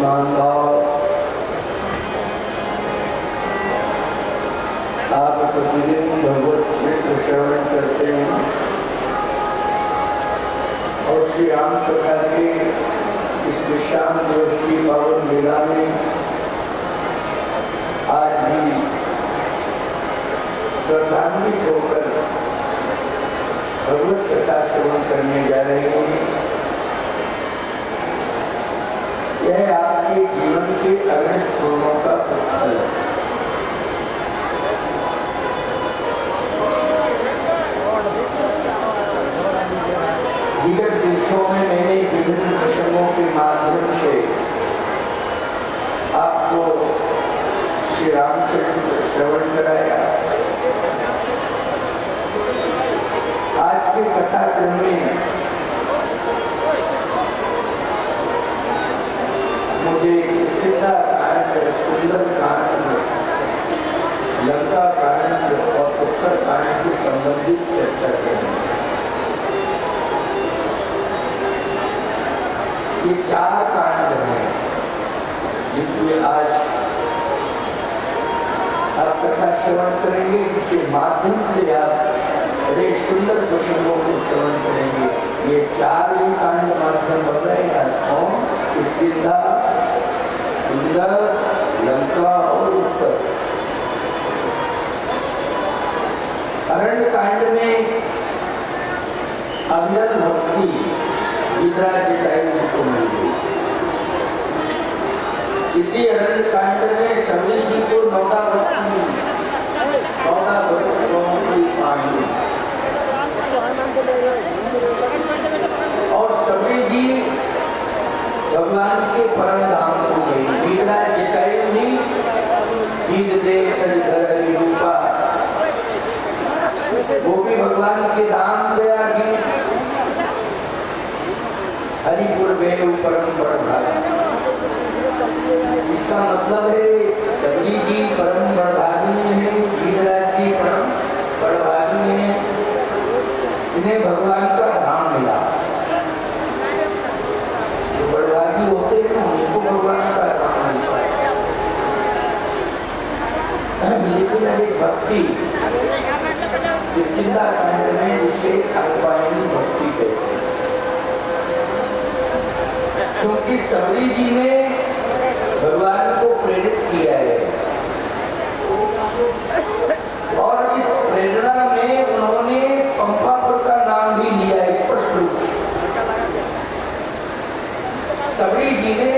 मानव आप प्रतिदिन भगवत चरित्र श्रवण करते हैं और श्री राम कथा के इस विश्राम दिवस की पावन लीला में आज भी श्रद्धान्वित होकर भगवत कथा श्रवण करने जा रहे हैं। यह आपके जीवन के अगणित पूर्णों का फल है। विगत देशों में मैंने विभिन्न प्रसंगों के माध्यम से आपको श्री रामचरित्र श्रवण कराया। आज के कथाक्रम में मुझे सीता कांड, सुंदर कांड, लंका कांड और उत्तर कांड से संबंधित चर्चा करनी। ये चार कांड हैं जिनमें आज आप कथा श्रवण करेंगे, जिसके माध्यम से आप बड़े सुंदर प्रसंगों को श्रवण करेंगे। ये चार ही कांड माध्यम बन रहे हैं। किष्किंधा, सुंदर, लंका और उत्तर। अरण्य कांड में अविरल भक्ति विद्राजितायु को मिल गई। इसी अरण्य कांड में सबरी जी को 9 भक्ति मिली, 9 भक्तों की पानी। और सबरी जी भगवान के परम धाम को गई। विद्राजितायु ही वीर देव रूपा, वो भी भगवान के धाम गया। हरिपुर गए परम बड़भागी। इसका मतलब है सबरी जी परम बड़भागी है, गिरिराज जी परम बड़भागी है। इन्हें भगवान का धाम मिला। जो बड़भागी होते हैं उनको भगवान का धाम मिलता है। लेकिन अभी भक्ति किष्किंधा कांड में जिसे अल्पायनी भक्ति कहते हैं, क्योंकि सबरी जी ने भगवान को प्रेरित किया है और इस प्रेरणा में उन्होंने पंपापुर का नाम भी लिया स्पष्ट रूप से। सबरी जी ने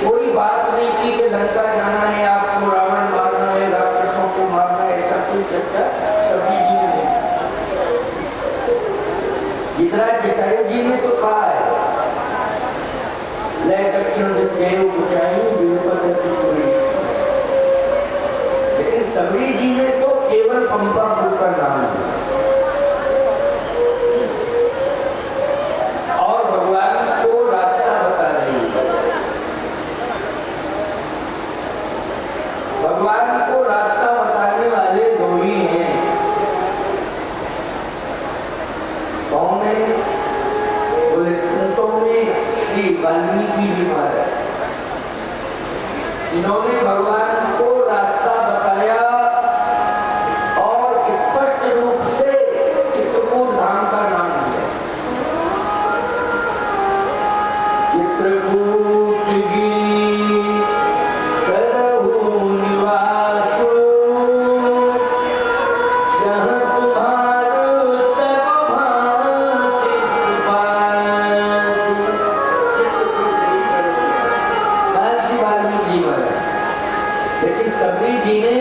कोई बात नहीं की कि लंका जाना है, आपको रावण मारना है, राक्षसों को मारना है, ऐसा कोई चर्चा सबरी जी ने नहीं। विद्राजितायु जी ने तो कहा है दक्षिण दिश गए ऊंचाई पूरी। लेकिन सबरी जी ने तो केवल पंपापुर का नाम लिया और भगवान को रास्ता बता रही है। भगवान को रास्ता बताने वाले दो ही हैं। कौन है? बोले संतों में वाल्मीकि जी महाराज। इन्होंने भगवान को रास्ता बताया और स्पष्ट रूप से चित्रकूट धाम का नाम दिया। चित्रकूट गिरि करहु निवासो, जहाँ तुम्हारो सब भांति लेकिन सबरी जी ने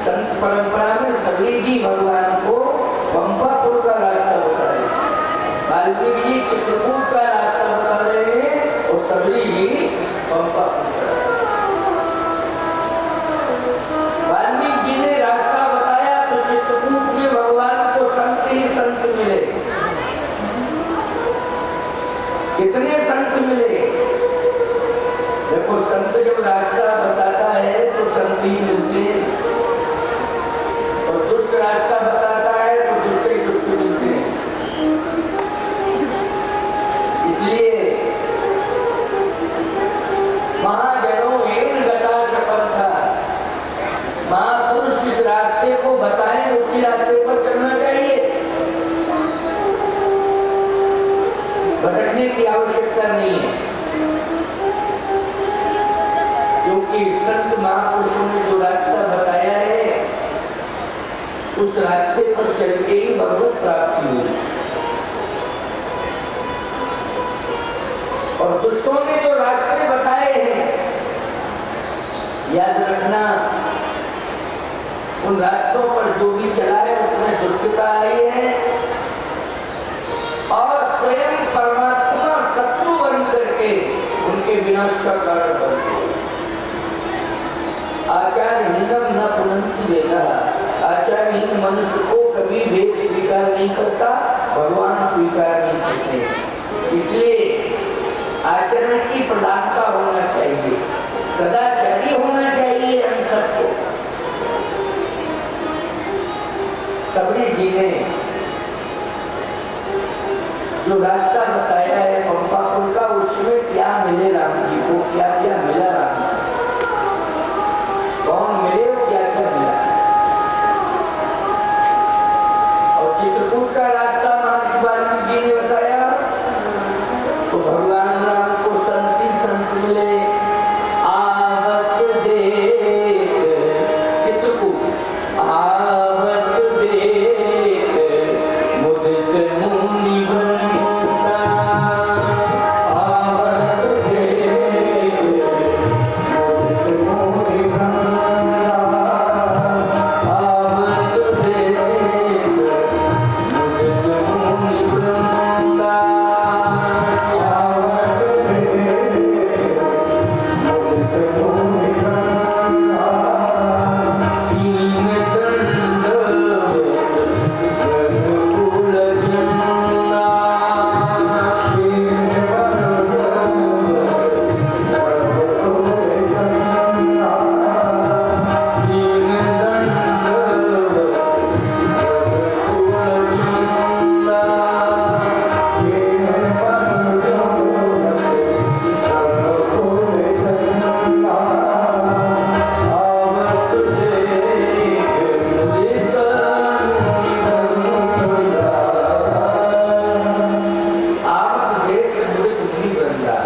संत परंपरा में सबरी जी भगवान को पंपापुर का रास्ता बताया। वाल्मीकि जी चित्रकूट का रास्ता बता रहे हैं और सबरी जी पंपापुर का। वाल्मीकि जी ने रास्ता बताया तो चित्रकूट में भगवान को संत ही संत मिले। कितने संत मिले? देखो, संत जब रास्ता बताता है तो संत ही मिलते हैं, और दुष्ट रास्ता बताता है तो दुष्ट ही दुष्ट मिलते हैं। इसलिए वहां उसी रास्ते पर चलना चाहिए, भटकने की आवश्यकता नहीं है, क्योंकि संत महापुरुषों ने जो रास्ता बताया है उस रास्ते पर चल के ही भगवत प्राप्ति हुई। और दुष्टों ने जो रास्ते बताए हैं, याद रखना, उन रास्तों पर जो भी चला है उसमें दुष्टता आई है और स्वयं परमात्मा शत्रु बन करके उनके विनाश का कारण बनते हैं। आचार्यहीनम न पुनन्ति भेदः, आचार्यहीन मनुष्य को कभी भेद स्वीकार नहीं करता, भगवान स्वीकार नहीं करते। इसलिए आचरण की प्रधानता होना चाहिए, सदाचारी होना चाहिए हम सबको। सबरी जी ने जो रास्ता बताया है पंपापुर का, उसमें क्या मिले राम जी को, क्या क्या मिला राम जी, कौन मिले, क्या क्या मिला। और चित्रकूट का रास्ता महर्षि वाल्मीकि जी ने बताया तो भगवान राम को संत ही संत मिले। आवत देख चित्रकूट, आवत देख मुदित मुनि बंदा, आवत देख मुदित मुनि बंदा, आवत देख मुदित मुनि बंदा,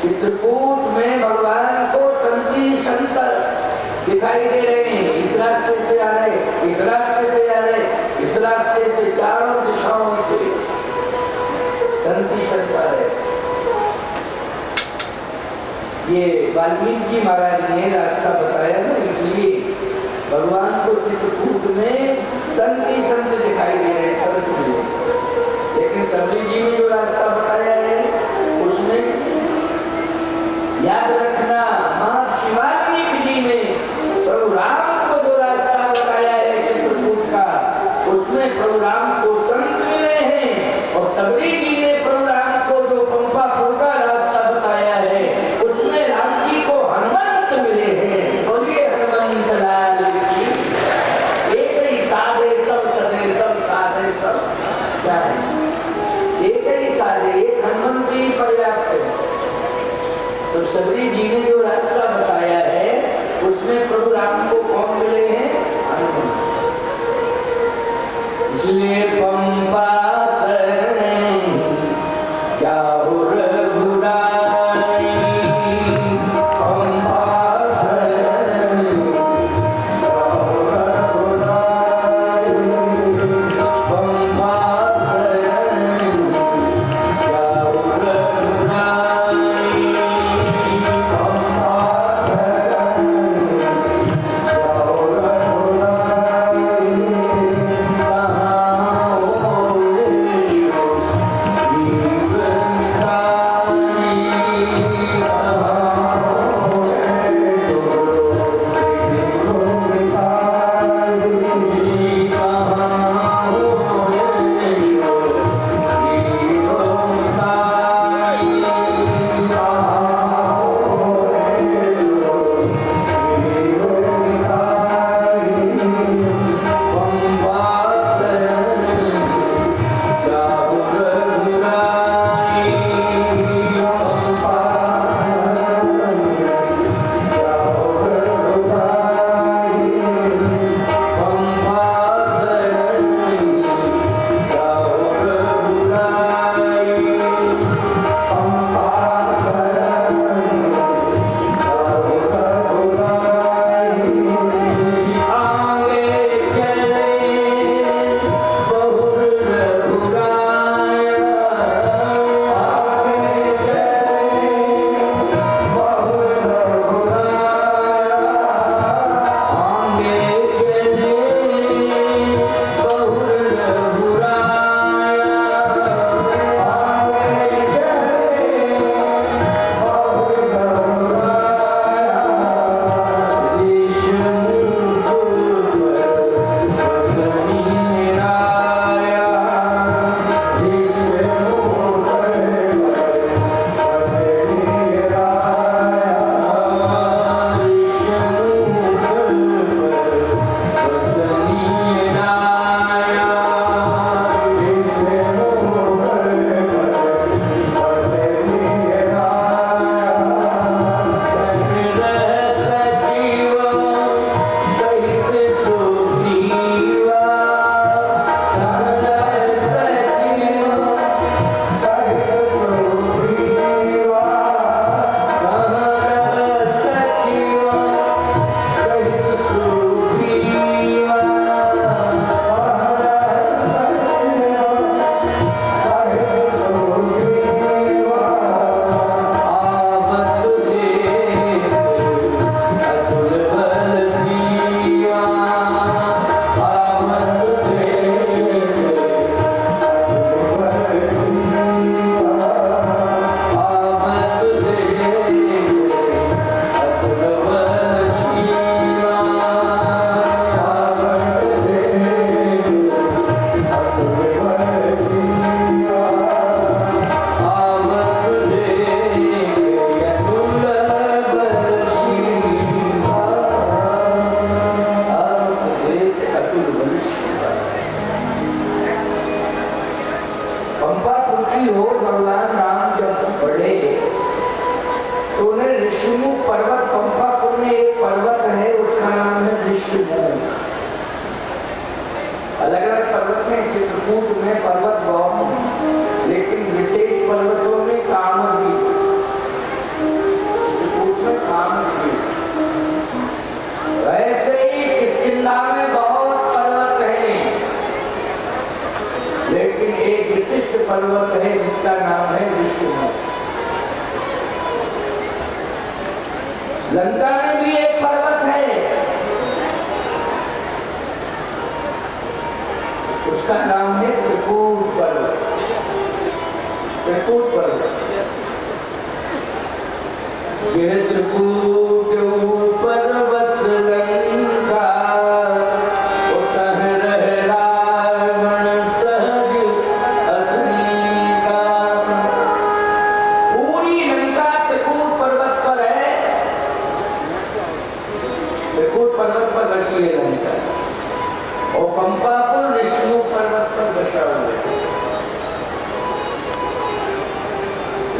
चित्रकूट में भगवान को संती शंकर दिखाई दे रहे हैं। इस रास्ते से आ रहे, इस रास्ते से आ रहे, इस रास्ते से, चारों दिशाओं से संती शंकर है। ये वाल्मीकि जी महाराज ने रास्ता बताया ना, इसलिए भगवान को चित्रकूट में संती संत दिखाई दे रहे, संत मिले। लेकिन सबरी जी ने जो रास्ता बताया है उसमें याद रखना, महर्षि वाल्मीकि जी ने प्रभु राम को जो रास्ता बताया है चित्रकूट का, उसमें प्रभु राम को संत मिले हैं। और सबरी जी ने प्रभु राम को जो पंपापुर का रास्ता बताया है उसमें राम जी को हनुमंत मिले हैं। बोलिए हनुमंत लाल की। एक ही साधे सब सदे, सब साधे सब क्या है, एक ही साधे, एक हनुमंत ही पर्याप्त है। तो सबरी जी ने जो रास्ता बताया है उसमें प्रभु राम को कौन मिले हैं, हनुमान। इसलिए पंपा शरण जाओ रघुराई, पंपा शरण जाओ रघुराई, पंपा शरण जाओ रघुराई, पंपा शरण चित्रकूट में पर्वत बहुत हैं, लेकिन विशेष पर्वतों में कामद भी, चित्रकूट में कामद भी। वैसे ही किष्किंधा में बहुत पर्वत हैं, लेकिन एक विशिष्ट पर्वत है जिसका नाम है ऋषिमुख। लंका में भी एक पर्वत है, उसका नाम है त्रिकूट पर्वत। त्रिकूट पर्वत यह त्रिकूट ऊपर बस लंका, उतह रह रावण सहज असंका। पूरी लंका त्रिकूट पर्वत पर है, त्रिकूट पर्वत पर बसी है लंका, और पंपापुर ऋषिमुख पर्वत पर बसा हुआ है।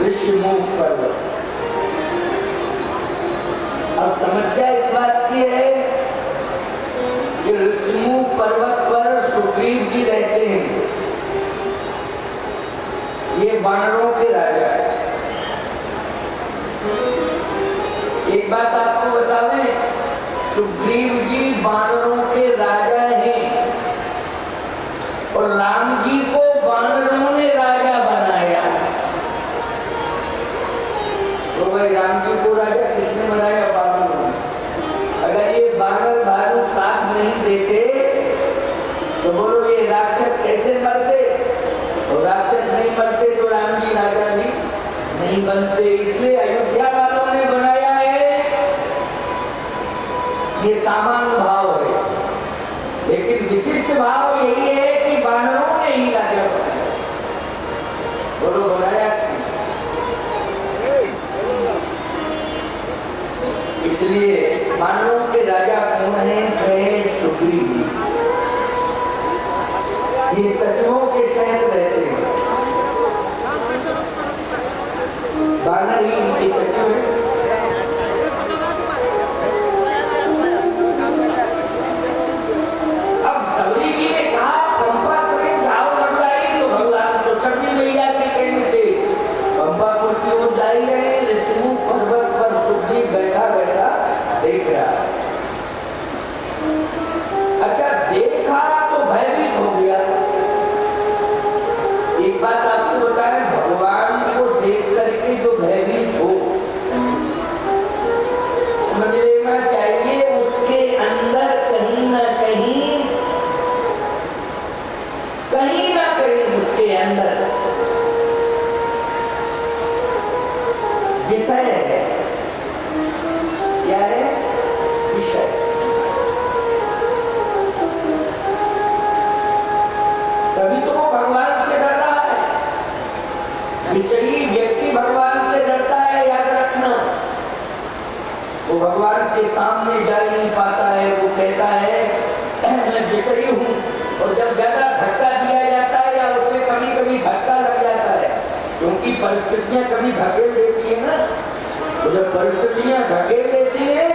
ऋषिमुख पर्वत। अब समस्या इस बात की है कि ऋषिमुख पर्वत पर सुग्रीव जी रहते हैं, ये वानरों के राजा है। एक बात आपको बतावें, सुग्रीव जी वानरों के राजा हैं और राम जी को वानरों ने राजा बनाया। तो भाई राम जी को राजा किसने बनाया? वानरों ने। अगर ये वानर भालू साथ नहीं देते तो बोलो ये राक्षस कैसे मरते? और राक्षस नहीं मरते तो राम जी राजा भी नहीं बनते। इसलिए अयोध्या वालों ने बनाया है, ये सामान्य भाव है, लेकिन विशिष्ट भाव यही है कि वानरों ने ही राजा बनाया। बोलो बनाया। इसलिए वानरों के राजा कौन है? सुग्रीव जी। ये सचिवों के सहित रहते हैं, वानर ही इनके सचिव है। अच्छा देखा तो भयभीत हो गया। एक बात आपको बताएं, भगवान को देख करके जो भयभीत हो, समझ लेना चाहिए उसके अंदर कहीं ना कहीं उसके अंदर विषय है। क्या है? विषय। तभी तो वो भगवान से डर रहा है। विषयी व्यक्ति भगवान से डरता है, याद रखना। वो भगवान के सामने जा नहीं पाता है, वो कहता है मैं विषयी हूँ। और जब ज्यादा धक्का दिया जाता है या उससे कभी कभी धक्का लग जाता है, क्योंकि परिस्थितियां कभी धकेल देती है ना, तो जब परिस्थितियां धकेल देती है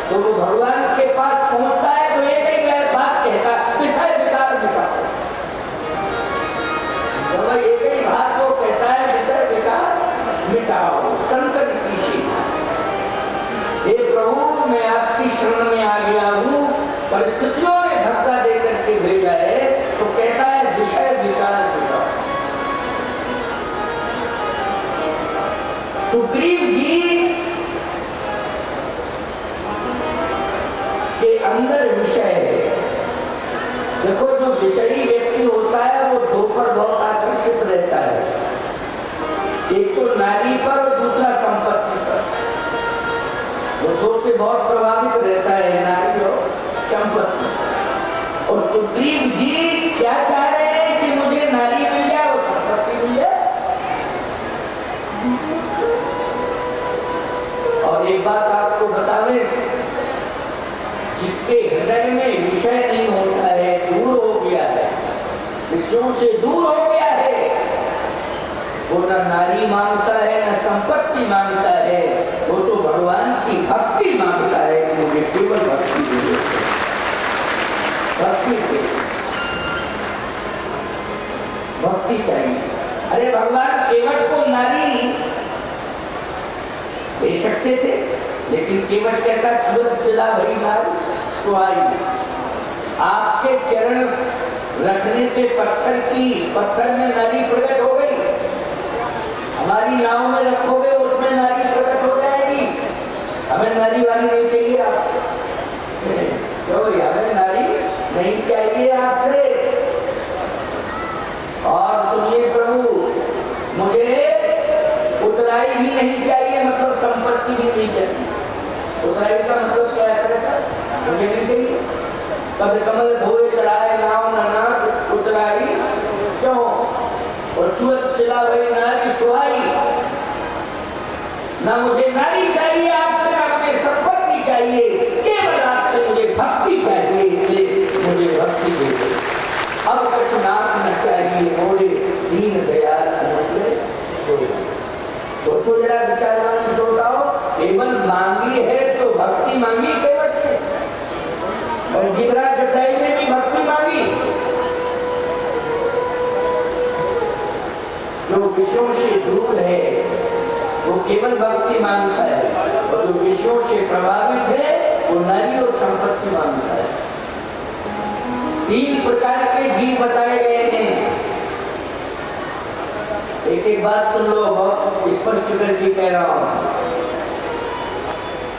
तो वो भगवान के पास पहुंचता है तो एक ही बात कहता, विषय विकार मिटाओ। एक ही बात वो कहता है, विषय विकार मिटाओ। संकट की हे प्रभु, मैं आपकी शरण में आ गया हूँ, परिस्थितियों ने धक्का दे करके भेजा है, तो कहता है विषय विकार मिटाओ। सुग्रीव जी के अंदर विषय है। देखो जो विषयी व्यक्ति होता है वो दो पर बहुत आकर्षित रहता है, एक तो नारी पर और दूसरा संपत्ति पर। वो दो से बहुत प्रभावित रहता है, नारी और संपत्ति। और सुग्रीव जी क्या चाह रहे हैं कि मुझे नारी मिल जाए और संपत्ति मिल जाए। और एक बात आपको बता दें, जिसके हृदय में विषय नहीं होता है, दूर हो गया है, विषयों से दूर हो गया है, वो न नारी मांगता है न संपत्ति मांगता है, वो तो भगवान की भक्ति मांगता है कि मुझे केवल भक्ति दीजिए, भक्ति दीजिए। भक्ति चाहिए। अरे भगवान केवट को नारी दे सकते थे, लेकिन केवट कहता छुअत सिला भई नारी तो आई। आपके चरण रखने से पत्थर में नारी प्रकट हो गई। हमारी नाव में रखोगे उसमें नारी प्रकट हो जाएगी। हमें नारी वाली नहीं चाहिए आप, तो हमें नारी नहीं चाहिए आपसे। और सुनिए प्रभु, मुझे उतराई भी नहीं चाहिए, मतलब संपत्ति भी नहीं चाहिए। उतराई का मतलब क्या है? मुझे नहीं चाहिए। पद कमल धोए चढ़ाए नाव नाथ उतराई क्यों? और छुअत सिला भई नारी सुहाई। ना मुझे नारी चाहिए आपसे, ना मुझे संपत्ति चाहिए, केवल आपसे मुझे भक्ति चाहिए। इसलिए मुझे भक्ति दे दो। अब कछु नाम न चाहिए मोरे दीन दयाल मुझे। सोचो जरा विचारवान सोचाओ, केवल मांगी है तो भक्ति मांगी केवल से, और गिरिराज जटाई में भी भक्ति मांगी। जो विषयों से दूर है वो केवल भक्ति मांगता है, और जो विषयों से प्रभावित है वो नारी और संपत्ति मांगता है। 3 प्रकार के जीव बताए गए हैं। एक एक बात सुन लो, बहुत स्पष्ट करके कह रहा हूं।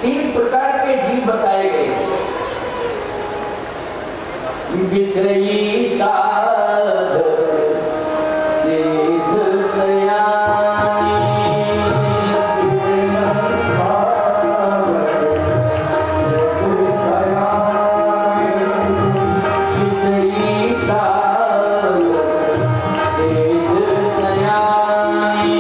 3 प्रकार के जीव बताए गए। विषयी साध सिद्ध सयानी, विषयी साध सिद्ध सयानी,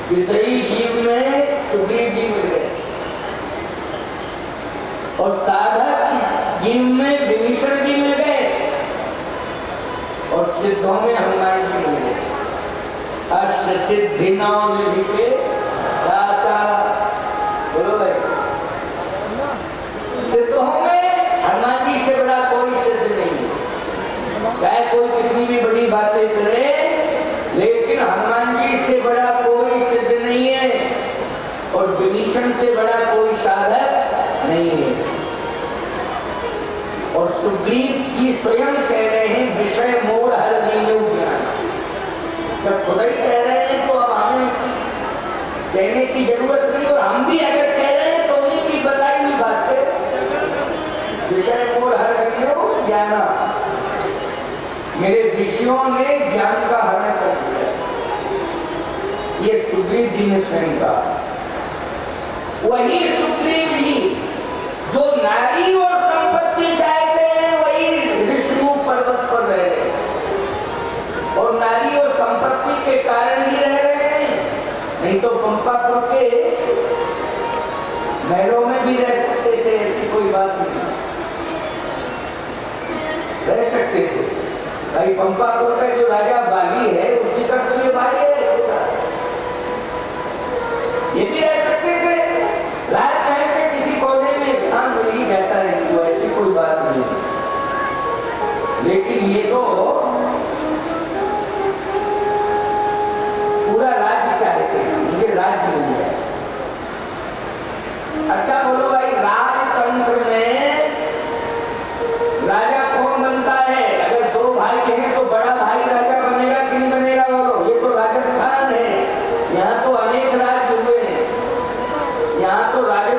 विषयी जीव में सुग्रीव जी मिल गए, और साधक जीव में विभीषण जी मिल गए, और सिद्धों में हनुमान जी मिल गए। अष्ट सिद्धि नौ निधि के दाता। बोलो भाई, सिद्धों में हनुमान जी से बड़ा कोई सिद्ध नहीं है। चाहे कोई कितनी भी बड़ी बातें करे, लेकिन हनुमान जी से बड़ा कोई सिद्ध नहीं है, और विभीषण से बड़ा कोई साधक नहीं है। और सुग्रीव जी स्वयं कह रहे हैं विषय मोड़ हर लीलो ज्ञान। जब खुद ही कह रहे हैं तो अब हमें कहने की जरूरत नहीं, और हम भी अगर कह रहे हैं तो उन्हीं की बताई हुई बात है। विषय मोड़ हर लीलो ज्ञान, मेरे विषयों ने ज्ञान का हरण कर दिया। ये सुग्रीव जी ने स्वयं कहा। वही सुग्रीव जी जो नारी और संपत्ति चाहते हैं, वही विष्णु पर्वत पर रह रहे हैं, और नारी और संपत्ति के कारण ही रह रहे हैं। नहीं तो पंपापुर के महलों में भी रह सकते थे, ऐसी कोई बात नहीं, रह सकते थे। भाई पंपापुर का जो राजा बाली है, उसी का तो ये भाई है, ये भी रह सकते थे। राजमहल के किसी कोने में स्थान मिल ही जाता है, तो ऐसी कोई बात नहीं। लेकिन ये तो पूरा राज्य चाहते हैं, मुझे राज्य मिल जाए। अच्छा बोलो भाई, राजतंत्र में राजा कौन बनता है? अगर 2 भाई हैं तो बड़ा भाई राजा बनेगा कि नहीं बनेगा? बोलो, ये तो राजस्थान है, यहाँ तो अनेक राज्य हुए हैं, यहाँ तो राजा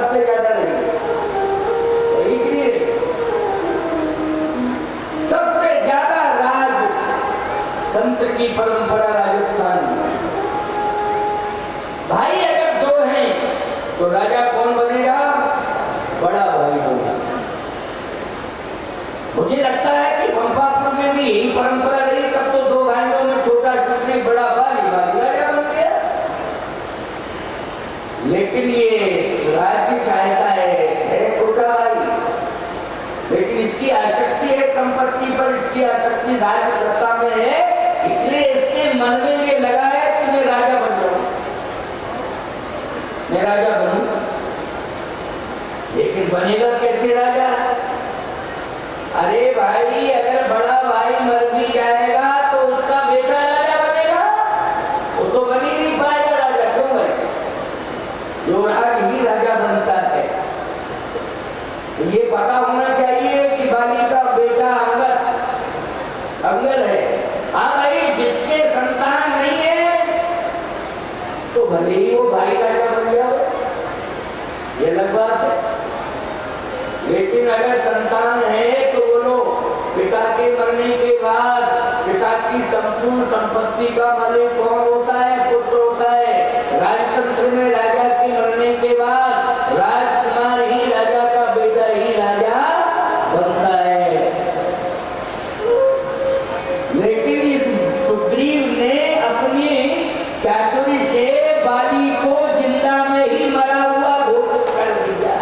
सबसे ज्यादा रही सबसे ज्यादा राजतंत्र की परंपरा राजस्थान में। भाई अगर दो हैं तो राजा कौन बनेगा? बड़ा भाई होगा। मुझे लगता है कि पंपापुर में भी यही परंपरा रही। तब तो दो भाइयों में छोटा छोटी बड़ा भाई राजा बन गया। लेकिन ये राज्य चाहता है छोटा भाई, लेकिन इसकी आसक्ति है संपत्ति पर, इसकी आसक्ति राज्य सत्ता में है, इसलिए इसके मन में ये लगा है कि मैं राजा बन जाऊं, मैं राजा बनूं। लेकिन बनेगा कैसे राजा? अरे भाई अगर बड़ा भाई मर भी जाएगा तो उसका बेटा राजा बनेगा, वो तो बन ही नहीं पाएगा राजा। क्यों भाई? युवराज ही राजा बनता है। तो ये पता होना चाहिए कि बाली का बेटा अंगद है। हाँ भाई, जिसके संतान नहीं है तो भले ही वो भाई राजा बन जाए, ये अलग बात है। लेकिन अगर संतान है तो बोलो पिता के मरने के बाद पिता की संपूर्ण संपत्ति का मालिक कौन होता है? पुत्र होता है। राजतंत्र में राजा के मरने के बाद राजकुमार ही राजा का बेटा ही राजा बनता है। लेकिन इस सुग्रीव ने अपनी चातुरी से बाली को जिंदा में ही मरा हुआ घोषित कर दिया।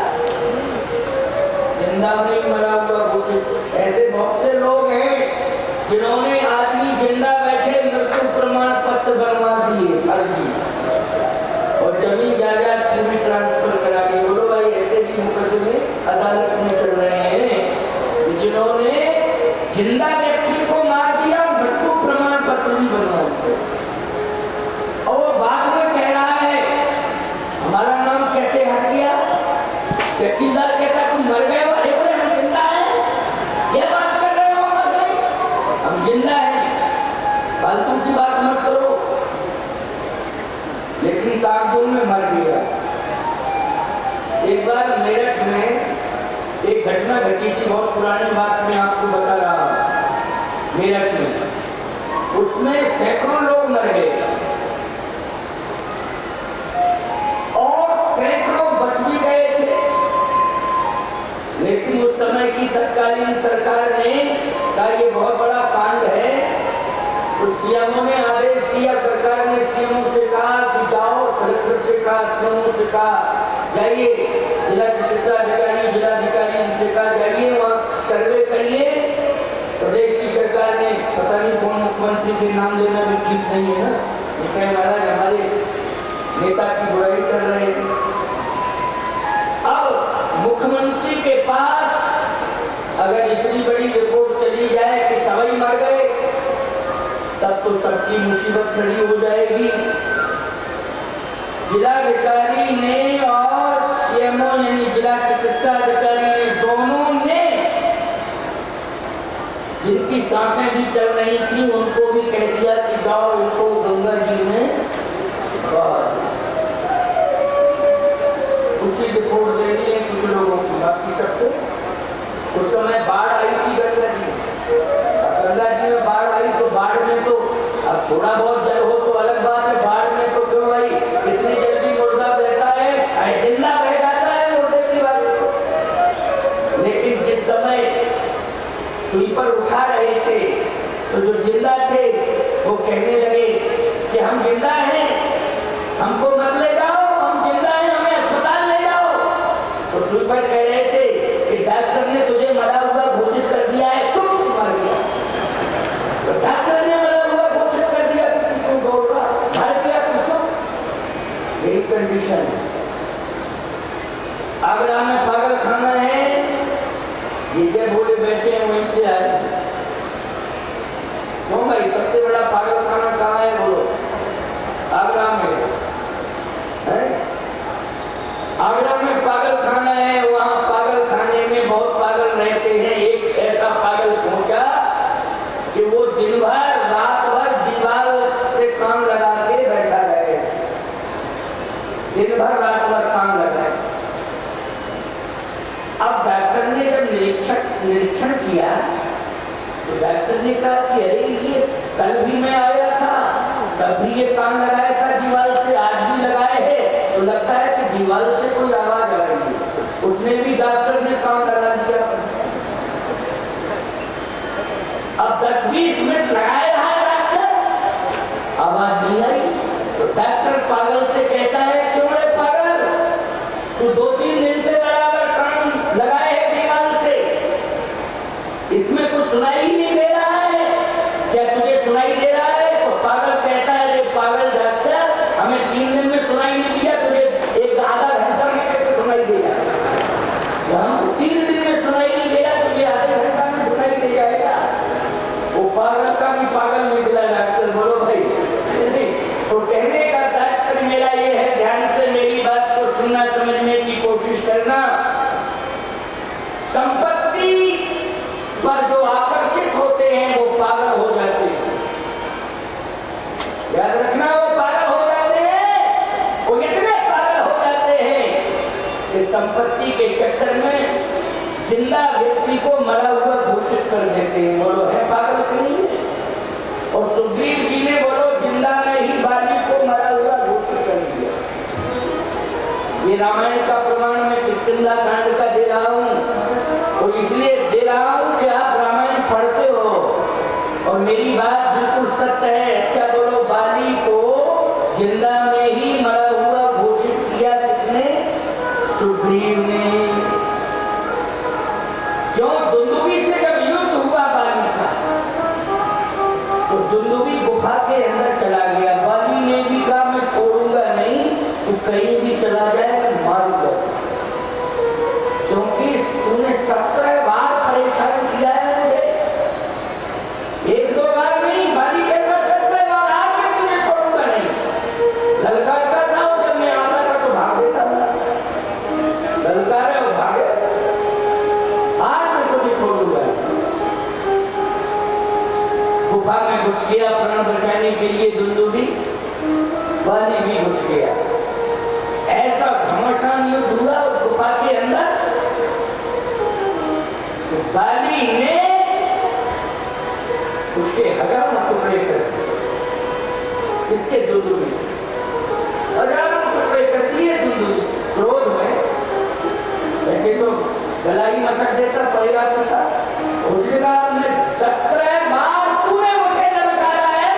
जिंदा में ही मरा हुआ घोषित। ऐसे बहुत से लोग हैं जिन्होंने आदमी जिंदा बैठे मृत्यु प्रमाण पत्र बनवा दिए फर्जी, और जमीन जायदाद पूरी ट्रांसफर करा दी। बोलो भाई, ऐसे भी मुकदमे अदालत में चल रहे हैं जिन्होंने जिंदा व्यक्ति को मार दिया, मृत्यु प्रमाण पत्र भी बनवा दिया। और वो बाद में कह रहा है हमारा नाम कैसे हट गया? तहसीलदार कहता तुम मर गए हो? अरे हम जिंदा हैं, ये बात कर रहे हो? मर गए? हम जिंदा हैं, फालतू की बात मत करो। लेकिन कागजों में मर गया। एक बार मेरठ में एक घटना घटी थी, बहुत पुरानी बात मैं आपको बता रहा हूं। मेरठ में उसमें सैकड़ों लोग मर गए और सैकड़ों बच भी गए थे। लेकिन उस समय की तत्कालीन सरकार ने कहा ये बहुत बड़ा कांड है। तो सीएमओ ने आदेश दिया, सरकार ने सीएमओ से कहा कि जाओ, कलेक्टर से कहा, सीएमओ से कहा जाइए, जिला चिकित्सा अधिकारी जिलाधिकारी उनसे कहा जाइए वहाँ सर्वे करिए। प्रदेश की सरकार ने, पता नहीं कौन मुख्यमंत्री के नाम लेना भी ठीक नहीं है ना, ये कहे महाराज हमारे नेता की बुराई कर रहे हैं। अब मुख्यमंत्री के पास अगर इतनी बड़ी रिपोर्ट चली जाए कि सभी मर गए, तब तो सबकी मुसीबत खड़ी हो जाएगी। जिलाधिकारी ने और सीएमओ यानी जिला चिकित्सा अधिकारी ने, दोनों ने जिनकी सांसें भी चल रही थी उनको भी कह दिया कि जाओ इनको गंगा जी में उसी रिपोर्ट देनी है कुछ लोगों की, बाकी सबको। उस समय बाढ़ आई थी गंगा जी में बाढ़ आई, तो बाढ़ में तो अब थोड़ा बहुत जल हो तो अलग बात है, बाढ़ में तो क्यों भाई इतनी जल्दी मुर्दा बहता है, जिंदा बह जाता है मुर्दे की बात। लेकिन जिस समय सुई पर उठा रहे थे तो जो जिंदा थे वो कहने लगे कि हम जिंदा हैं, हमको मत ले जाओ, हम जिंदा हैं, हमें अस्पताल ले जाओ। तो सुई पर कह रहे थे कि डॉक्टर ने तुझे मरा हुआ घोषित कर दिया है, तुम मर गया। तो डॉक्टर ने मरा हुआ घोषित कर दिया, तुम दौड़ रहा मर गया, पूछो। यही कंडीशन है। आगरा में पागल खाना है, ये जय बोले बैठे हैं वहीं से आए। क्यों भाई, सबसे बड़ा पागल खाना कहाँ है बोलो? आगरा में है। आगरा में पागल खाना है, वहाँ पागल खाने में बहुत पागल रहते हैं। एक ऐसा पागल पहुंचा कि वो दिन भर रात भर दीवार से कान लगा के बैठा रहे, दिन भर रात भर कान लगाए। निरीक्षण किया तो डॉक्टर ने कहा कि अरे ये कल भी मैं आया था, तब भी ये कान लगाया था दीवार से, आज भी लगाए है, तो लगता है कि दीवार से कोई आवाज आ रही है। उसने भी डॉक्टर ने कान लगा दिया। अब 10-20 मिनट लगाए रहा डॉक्टर, आवाज नहीं आई। तो डॉक्टर पागल से कहता है, क्यों रे पागल, तू 2-3 दिन से बराबर कान लगाए है दीवार से, इसमें कुछ सुनाई ही नहीं दे रहा है, क्या तुझे सुनाई दे रहा है? तो पागल कहता है, रे पागल डॉक्टर, हमें 3 दिन में सुनाई नहीं दिया, तुझे एक आधा घंटा में कैसे सुनाई देगा? हम 3 दिन में सुनाई नहीं देगा, तुझे आधे घंटा में सुनाई दे जाएगा। वो पागल का भी पागल निकला डॉक्टर। बोलो भाई। तो कहने का तात्पर्य मेरा ये है, ध्यान से मेरी बात को सुनना, समझने की कोशिश करना। संपत्ति पर जो आकर्षित होते हैं वो पागल हो जाते हैं। याद रखना, वो पागल हो जाते हैं, वो इतने पागल हो जाते हैं कि संपत्ति के चक्कर में जिंदा व्यक्ति को मरा हुआ घोषित कर देते हैं। बोलो, है पागल कि नहीं? और सुग्रीव जी ने बोलो जिंदा में ही बाली को मरा हुआ घोषित कर दिया। ये रामायण का प्रमाण मैं किष्किंधा कांड का दे रहा हूँ, और इसलिए दे रहा हूँ कि आप रामायण पढ़ते हो और मेरी बात बिल्कुल सत्य है। अच्छा बोलो, बाली को जिंदा में ही मरा हुआ घोषित किया किसने? सुग्रीव ने। क्यों? दुंदुभी से जब युद्ध हुआ बाली का, तो दुंदुभी गुफा के अंदर चला गया। बाली ने भी कहा मैं छोड़ूंगा नहीं, तू कहीं भी चला जाए मैं मारूंगा, क्योंकि तूने 17 बार परेशान किया है मुझे। 1-2 बार नहीं, बाली के अंदर 17 बार, आज मैं तुझे छोड़ूंगा नहीं। ललकारता था, जब मैं आता था तो भाग देता था, ललकारे और भागे, आज मैं तुझे छोड़ूंगा। गुफा में घुस गया प्राण बचाने के लिए दुंदुभी, बाली भी घुस गया। ऐसा घमासान युद्ध हुआ उस गुफा के अंदर। तो बाली ने उसके हजारों टुकड़े कर दिए। किसके? दुंदुभी। हजारों टुकड़े कर दिए दुंदुभी क्रोध में। वैसे तो गला ही मसक देता, परिवार था। उसने कहा मैं 17 बार तूने मुझे ललकारा है,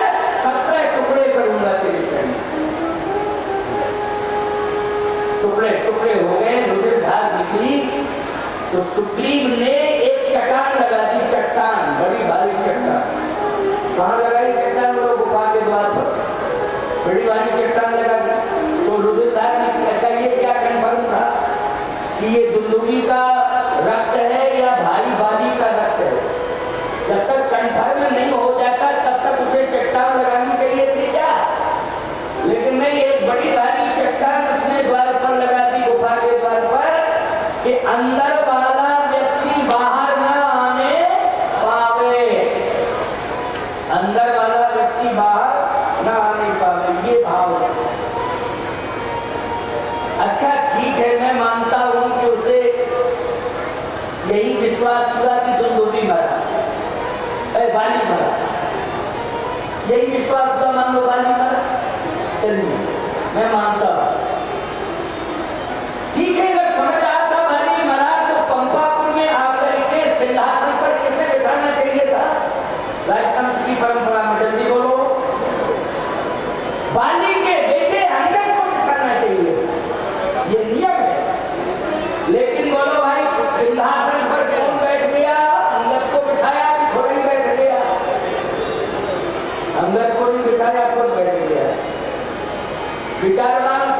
17 टुकड़े करूंगा तेरे शरीर। टुकड़े टुकड़े हो गए, रुधिर धार निकली। तो सुग्रीव ने एक चट्टान लगा दी, चट्टान, बड़ी भारी चट्टान। कहाँ लगाई चट्टान? वो गुफा के द्वार पर बड़ी भारी चट्टान लगा दी। तो रुधिर धार निकली। अच्छा, ये क्या कन्फर्म था कि ये दुंदुभी का रक्त है या भाई बाली का रक्त है? जब तक कन्फर्म नहीं हो जाता तब तक उसे चट्टान लगानी चाहिए थी क्या? लेकिन नहीं, एक बड़ी भारी चट्टान उसने द्वार पर लगा दी, गुफा के द्वार पर, कि अंदर वाला व्यक्ति बाहर न आने पावे, अंदर वाला व्यक्ति बाहर न आने पावे, ये भाव है। अच्छा ठीक है, मैं मानता हूं कि उसे यही विश्वास हुआ कि दुंदुभी मरा, बाली मरा, यही विश्वास हुआ, मान लो बाली मरा, चलिए मैं मानता हूं। ठीक है, अगर समझ रहा था बाली मरा तो पंपापुर में आकर के सिंहासन पर किसे बिठाना चाहिए था? राजतंत्र की परंपरा में, जल्दी बोलो, बाली के बेटे अंगद को बिठाना चाहिए, ये नियम है। लेकिन बोलो भाई, सिंहासन पर कौन बैठ गया? अंगद को बिठाया, थोड़ा ही बैठ गया। अंगद को नहीं बिठाया, कौन बैठ गया? विचारवान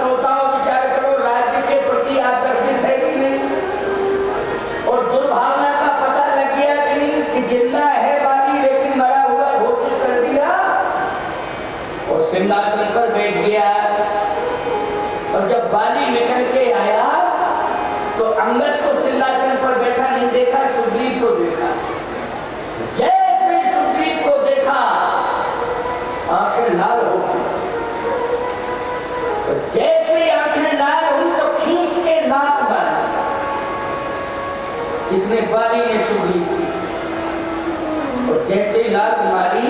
इसने बाली ने सुगली की और जैसे लात मारी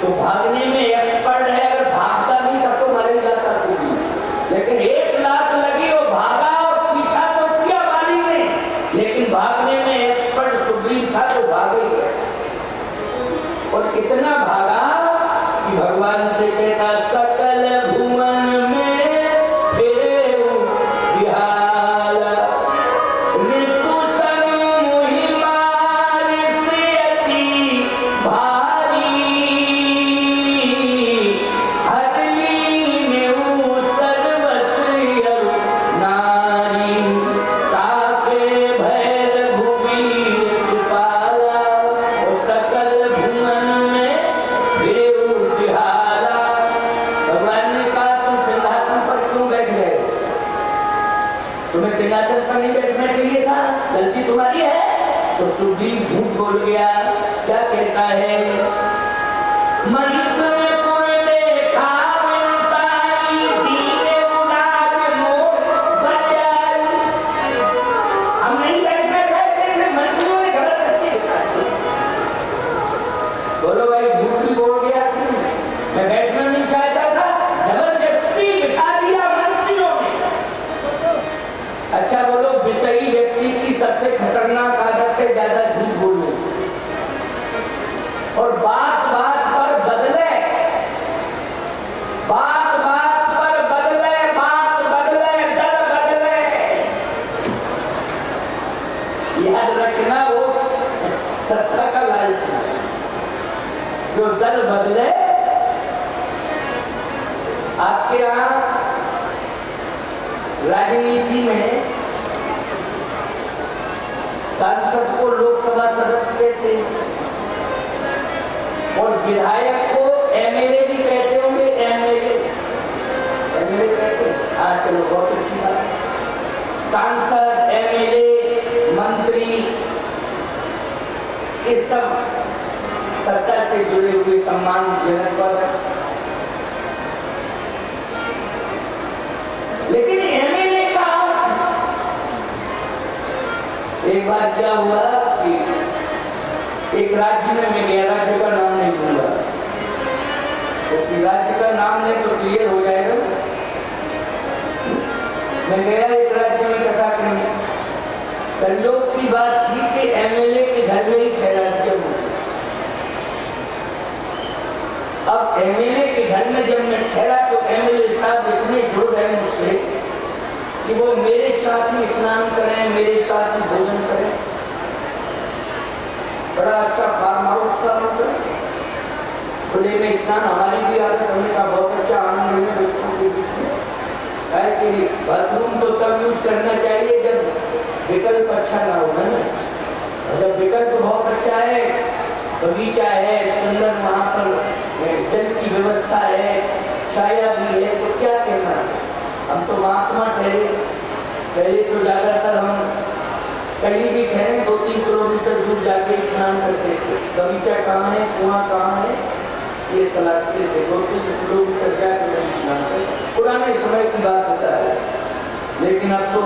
तो भागने में एक्सपर्ट है, अगर भागता नहीं था तो मर ही जाता सुगली, लेकिन एक लात लगी और भागा और पीछा तो किया बाली ने, लेकिन भागने में एक्सपर्ट सुगली था तो भाग ही गया और इतना भागा कि भगवान से कहता सकल भुवन में फिरे विहार ऋतु संग मोहि मार से अति भारी हरली नेउ सर्वस अरु नारी ताके भैर भुवीर कृपाला और सकल भुवन में फिरे विहारा। भगवान ने कहा तुम सिंहासन पर क्यों बैठ गए? तुम्हें सिंहासन पर नहीं बैठना चाहिए था, गलती तुम्हारी है। तो सुग्रीव झूठ बोल गया। क्या कहता है? मंत्र पुर देखा विनसाई, दीने उदार मोह बजाई। हम नहीं बैठना चाहते थे, मंत्रियों ने जबरदस्ती बिठा दिया। बोलो भाई झूठ भी बोल गया, मैं बैठना नहीं चाहता था, जबरदस्ती बिठा दिया मंत्रियों ने। अच्छा बोलो, विषयी व्यक्ति की सबसे खतरनाक आदत है ज्यादा झूठ बोलने और बात बात पर बदले, बात बात पर बदले, बात बदले, दल बदले। याद रखना वो सत्ता का लालच है, जो दल बदले। आपके यहाँ राजनीति में सांसद को लोकसभा सदस्य कहते हैं और विधायक को एमएलए भी कहते होंगे। एमएलए कहते हैं। हाँ चलो, बहुत अच्छी बात है। सांसद, एमएलए, मंत्री, ये सब सत्ता से जुड़े हुए सम्मानजनक पद है। लेकिन एमएलए का एक बार क्या हुआ कि एक राज्य में मैं गया, राज्य का नाम नहीं दूंगा, तो राज्य का नाम नहीं तो क्लियर हो जाएगा। मैं गया एक राज्य में कथा करने, संयोग की बात थी कि एमएलए के घर में ही ठहरा दिया मुझे। अब एमएलए के घर में जब मैं ठहरा तो एमएलए साहब इतने जुड़ गए मुझसे कि वो मेरे साथ ही स्नान करें, मेरे साथ ही भोजन करें। बड़ा अच्छा फार्म हाउस था उनका, खुले में स्नान। हमारी भी आदत, हमने का बहुत अच्छा आनंद है बच्चों के बीच में है कि बाथरूम तो तब यूज करना चाहिए जब विकल्प अच्छा ना हो, है ना। जब विकल्प बहुत अच्छा है, बगीचा है, सुंदर वहाँ पर जल की व्यवस्था है, छाया भी है, तो क्या कहना। हम तो महात्मा ठहरे। पहले तो ज्यादातर हम कहीं भी ठहरे 2-3 किलोमीटर दूर जाके स्नान करते थे। बगीचा कहाँ है, कुआं कहाँ है, ये तलाशते थे। 2-3 किलोमीटर जाकर स्नान करते। पुराने समय की बात होता है, लेकिन अब तो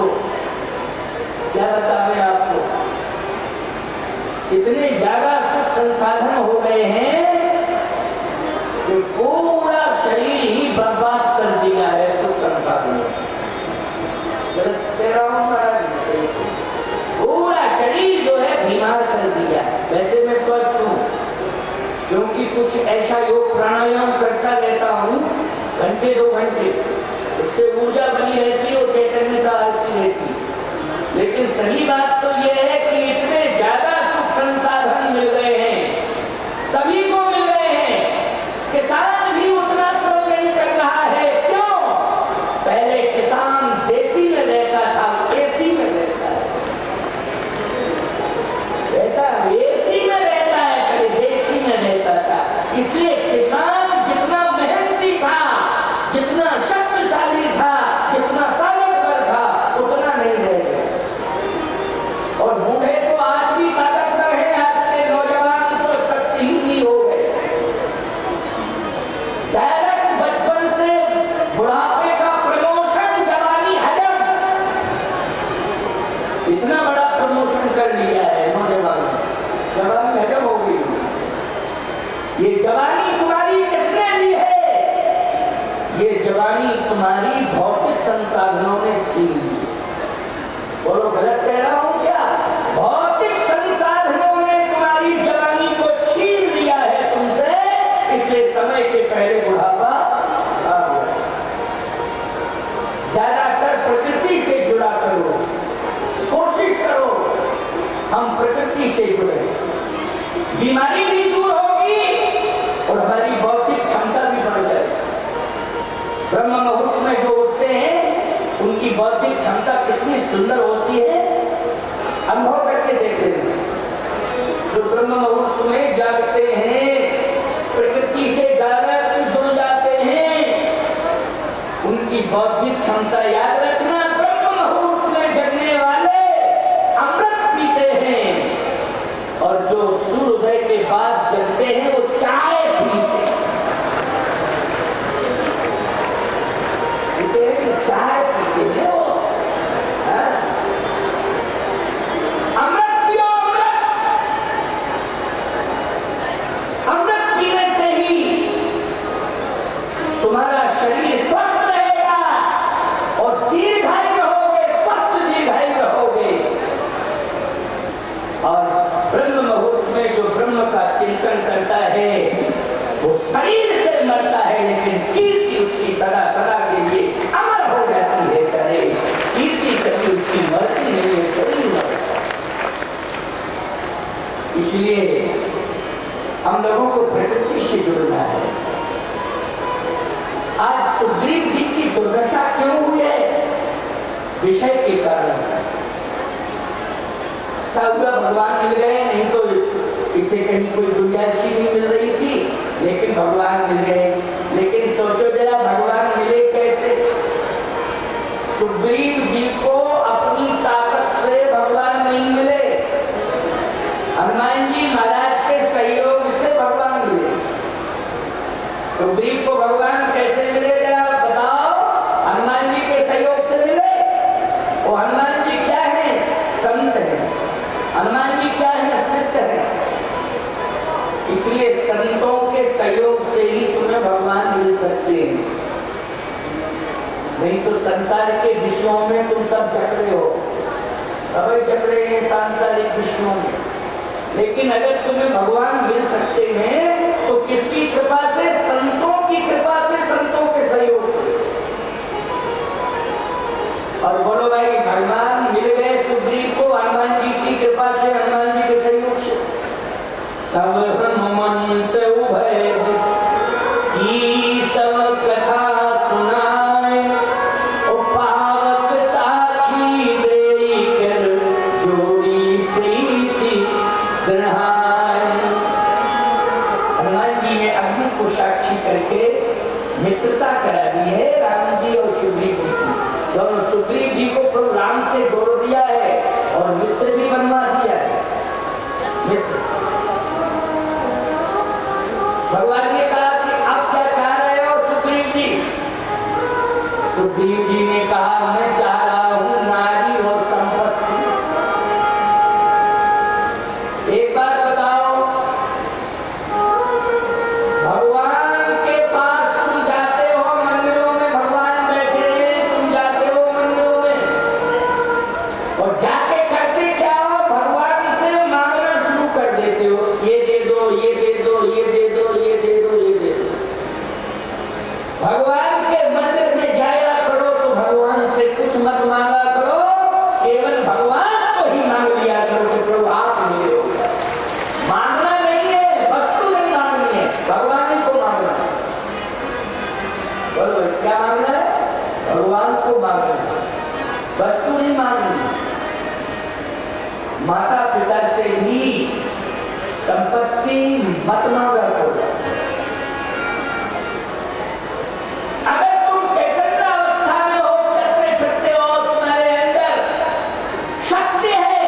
क्या बताएं आपको, इतने ज्यादा सुख संसाधन हो गए हैं कि पूरा शरीर ही बर्बाद कर दिया है सुख संसाधन। पूरा शरीर जो है बीमार कर दिया। वैसे मैं स्वस्थ हूँ क्योंकि कुछ ऐसा योग प्राणायाम करता रहता हूँ, घंटे 2 घंटे, उससे ऊर्जा बनी रहती है और चैतन्यता आती रहती। लेकिन सही बात तो यह है कि इतने ज्यादा सुख संसाधन मिल गए हैं, सभी को मिल गए हैं, किसान भी उतना श्रम नहीं कर रहा है। क्यों? पहले किसान देसी में रहता था, एसी में रहता है, एसी में रहता है, पहले देसी में रहता था। इसलिए किसान जितना मेहनती था, जितना शक्तिशाली था, जितना ताकतवर था, उतना नहीं रह गया। और बूढ़े तो आज भी ताकतवर है, आज के नौजवान तो शक्तिहीन ही हो गए। डायरेक्ट बचपन से बुढ़ापे का प्रमोशन, जवानी हजम, इतना बड़ा प्रमोशन कर लिया है नौजवान, जवानी हजम हो गई। ये जवानी तुम्हारी किसने ली है? ये जवानी तुम्हारी भौतिक संसाधनों ने छीन ली। बोलो गलत कह रहा हूं क्या? भौतिक संसाधनों ने तुम्हारी जवानी को छीन लिया है तुमसे, इसलिए समय के पहले बुढ़ापा आ गया। ज्यादातर प्रकृति से जुड़ा करो, कोशिश करो हम प्रकृति से जुड़े, बीमारी भी दूर होगी और हमारी भौतिक क्षमता भी बढ़ जाएगी। ब्रह्म मुहूर्त में जो उठते हैं उनकी बौद्धिक क्षमता कितनी सुंदर होती है, अनुभव करके देखते हैं। जो ब्रह्म मुहूर्त में जागते हैं, प्रकृति से डायरेक्ट जुड़ जाते हैं, उनकी बौद्धिक क्षमता, याद रखना, ब्रह्म मुहूर्त में जगने वाले अमृत पीते हैं और जो सूर्योदय के बाद जगते हैं वो चाय पीते हैं। चाय पीते हैं वो, अमृत पियो, अमृत पीने से ही तुम्हारा शरीर स्वस्थ रहेगा और दीर्घायु रहोगे, स्वस्थ दीर्घायु रहोगे। और ब्रह्म मुहूर्त में जो ब्रह्म का चिंतन करता है वो शरीर से मरता है, लेकिन कीर्ति उसकी सदा सदा के लिए अमर हो जाती है। करे कीर्ति कभी उसकी मरती नहीं है, कभी मरता। इसलिए हम लोगों को प्रकृति से जुड़ना है। आज सुग्रीव जी की दुर्दशा क्यों हुई है? विषय के कारण। हुआ भगवान मिल गए, नहीं तो इसे कहीं कोई गुंजाइश ही नहीं मिल रही थी, लेकिन भगवान मिल गए। लेकिन सोचो जरा, भगवान मिले कैसे? सुग्रीव जी को अपनी ताकत से भगवान नहीं मिले, हनुमान जी महाराज के सहयोग से भगवान मिले। सुग्रीव को भगवान कैसे मिले जरा बताओ? हनुमान जी के सहयोग से मिले। वो हनुमान जी क्या है? संत है। हनुमान जी क्या है? सिद्ध है। इसलिए संतों के सहयोग से ही तुम्हें भगवान मिल सकते हैं, नहीं तो संसार के विषयों में तुम सब जकड़े हो, अभी जकड़े हैं सांसारिक विषयों में। लेकिन अगर तुम्हें भगवान मिल सकते हैं तो किसकी कृपा से? संतों की कृपा से, संतों के सहयोग से। और बोलो भाई, भगवान मिल गए सुग्रीव को हनुमान जी की कृपा से, हनुमान जी के सहयोग से। तब हनुमंत उभय की सब कथा सुनाए, पावक साखी देई कर जोड़ी प्रीति ग्रहाए। हनुमान जी ने अग्नि को साक्षी करके मित्रता करा दी है राम जी और सुग्रीव जी की। दोनों सुग्रीव जी को प्रभु राम से जोड़ दिया है और मित्र भी बनवा दिया है। मित्र भगवान ने कहा कि आप क्या चाह रहे हो सुग्रीव जी? सुग्रीव जी ने कहा मैं चाह रहा हूं नारी और संपत्ति। एक बात बताओ, भगवान के पास तुम जाते हो, मंदिरों में भगवान बैठे हैं, तुम जाते हो मंदिरों में और जाके करते क्या हो? भगवान से मांगना शुरू कर देते हो, ये दे दो, ये दे दो, ये दे दो, ये दे दो, ये दे दो। भगवान के मंदिर में जाया करो तो भगवान से कुछ मत मांगा करो, केवल भगवान को ही मांग लिया करो कि प्रभु आप मिले हो। मांगना नहीं है, वस्तु नहीं मांगनी है, भगवान ही को मांगना है। बोलो क्या मांगना है? भगवान को मांगना है, वस्तु नहीं मांगनी। माता पिता से ही संपत्ति मत मांगा करो। अगर तुम चैतन्य अवस्था में हो, चलते फिरते हो, तुम्हारे अंदर शक्ति है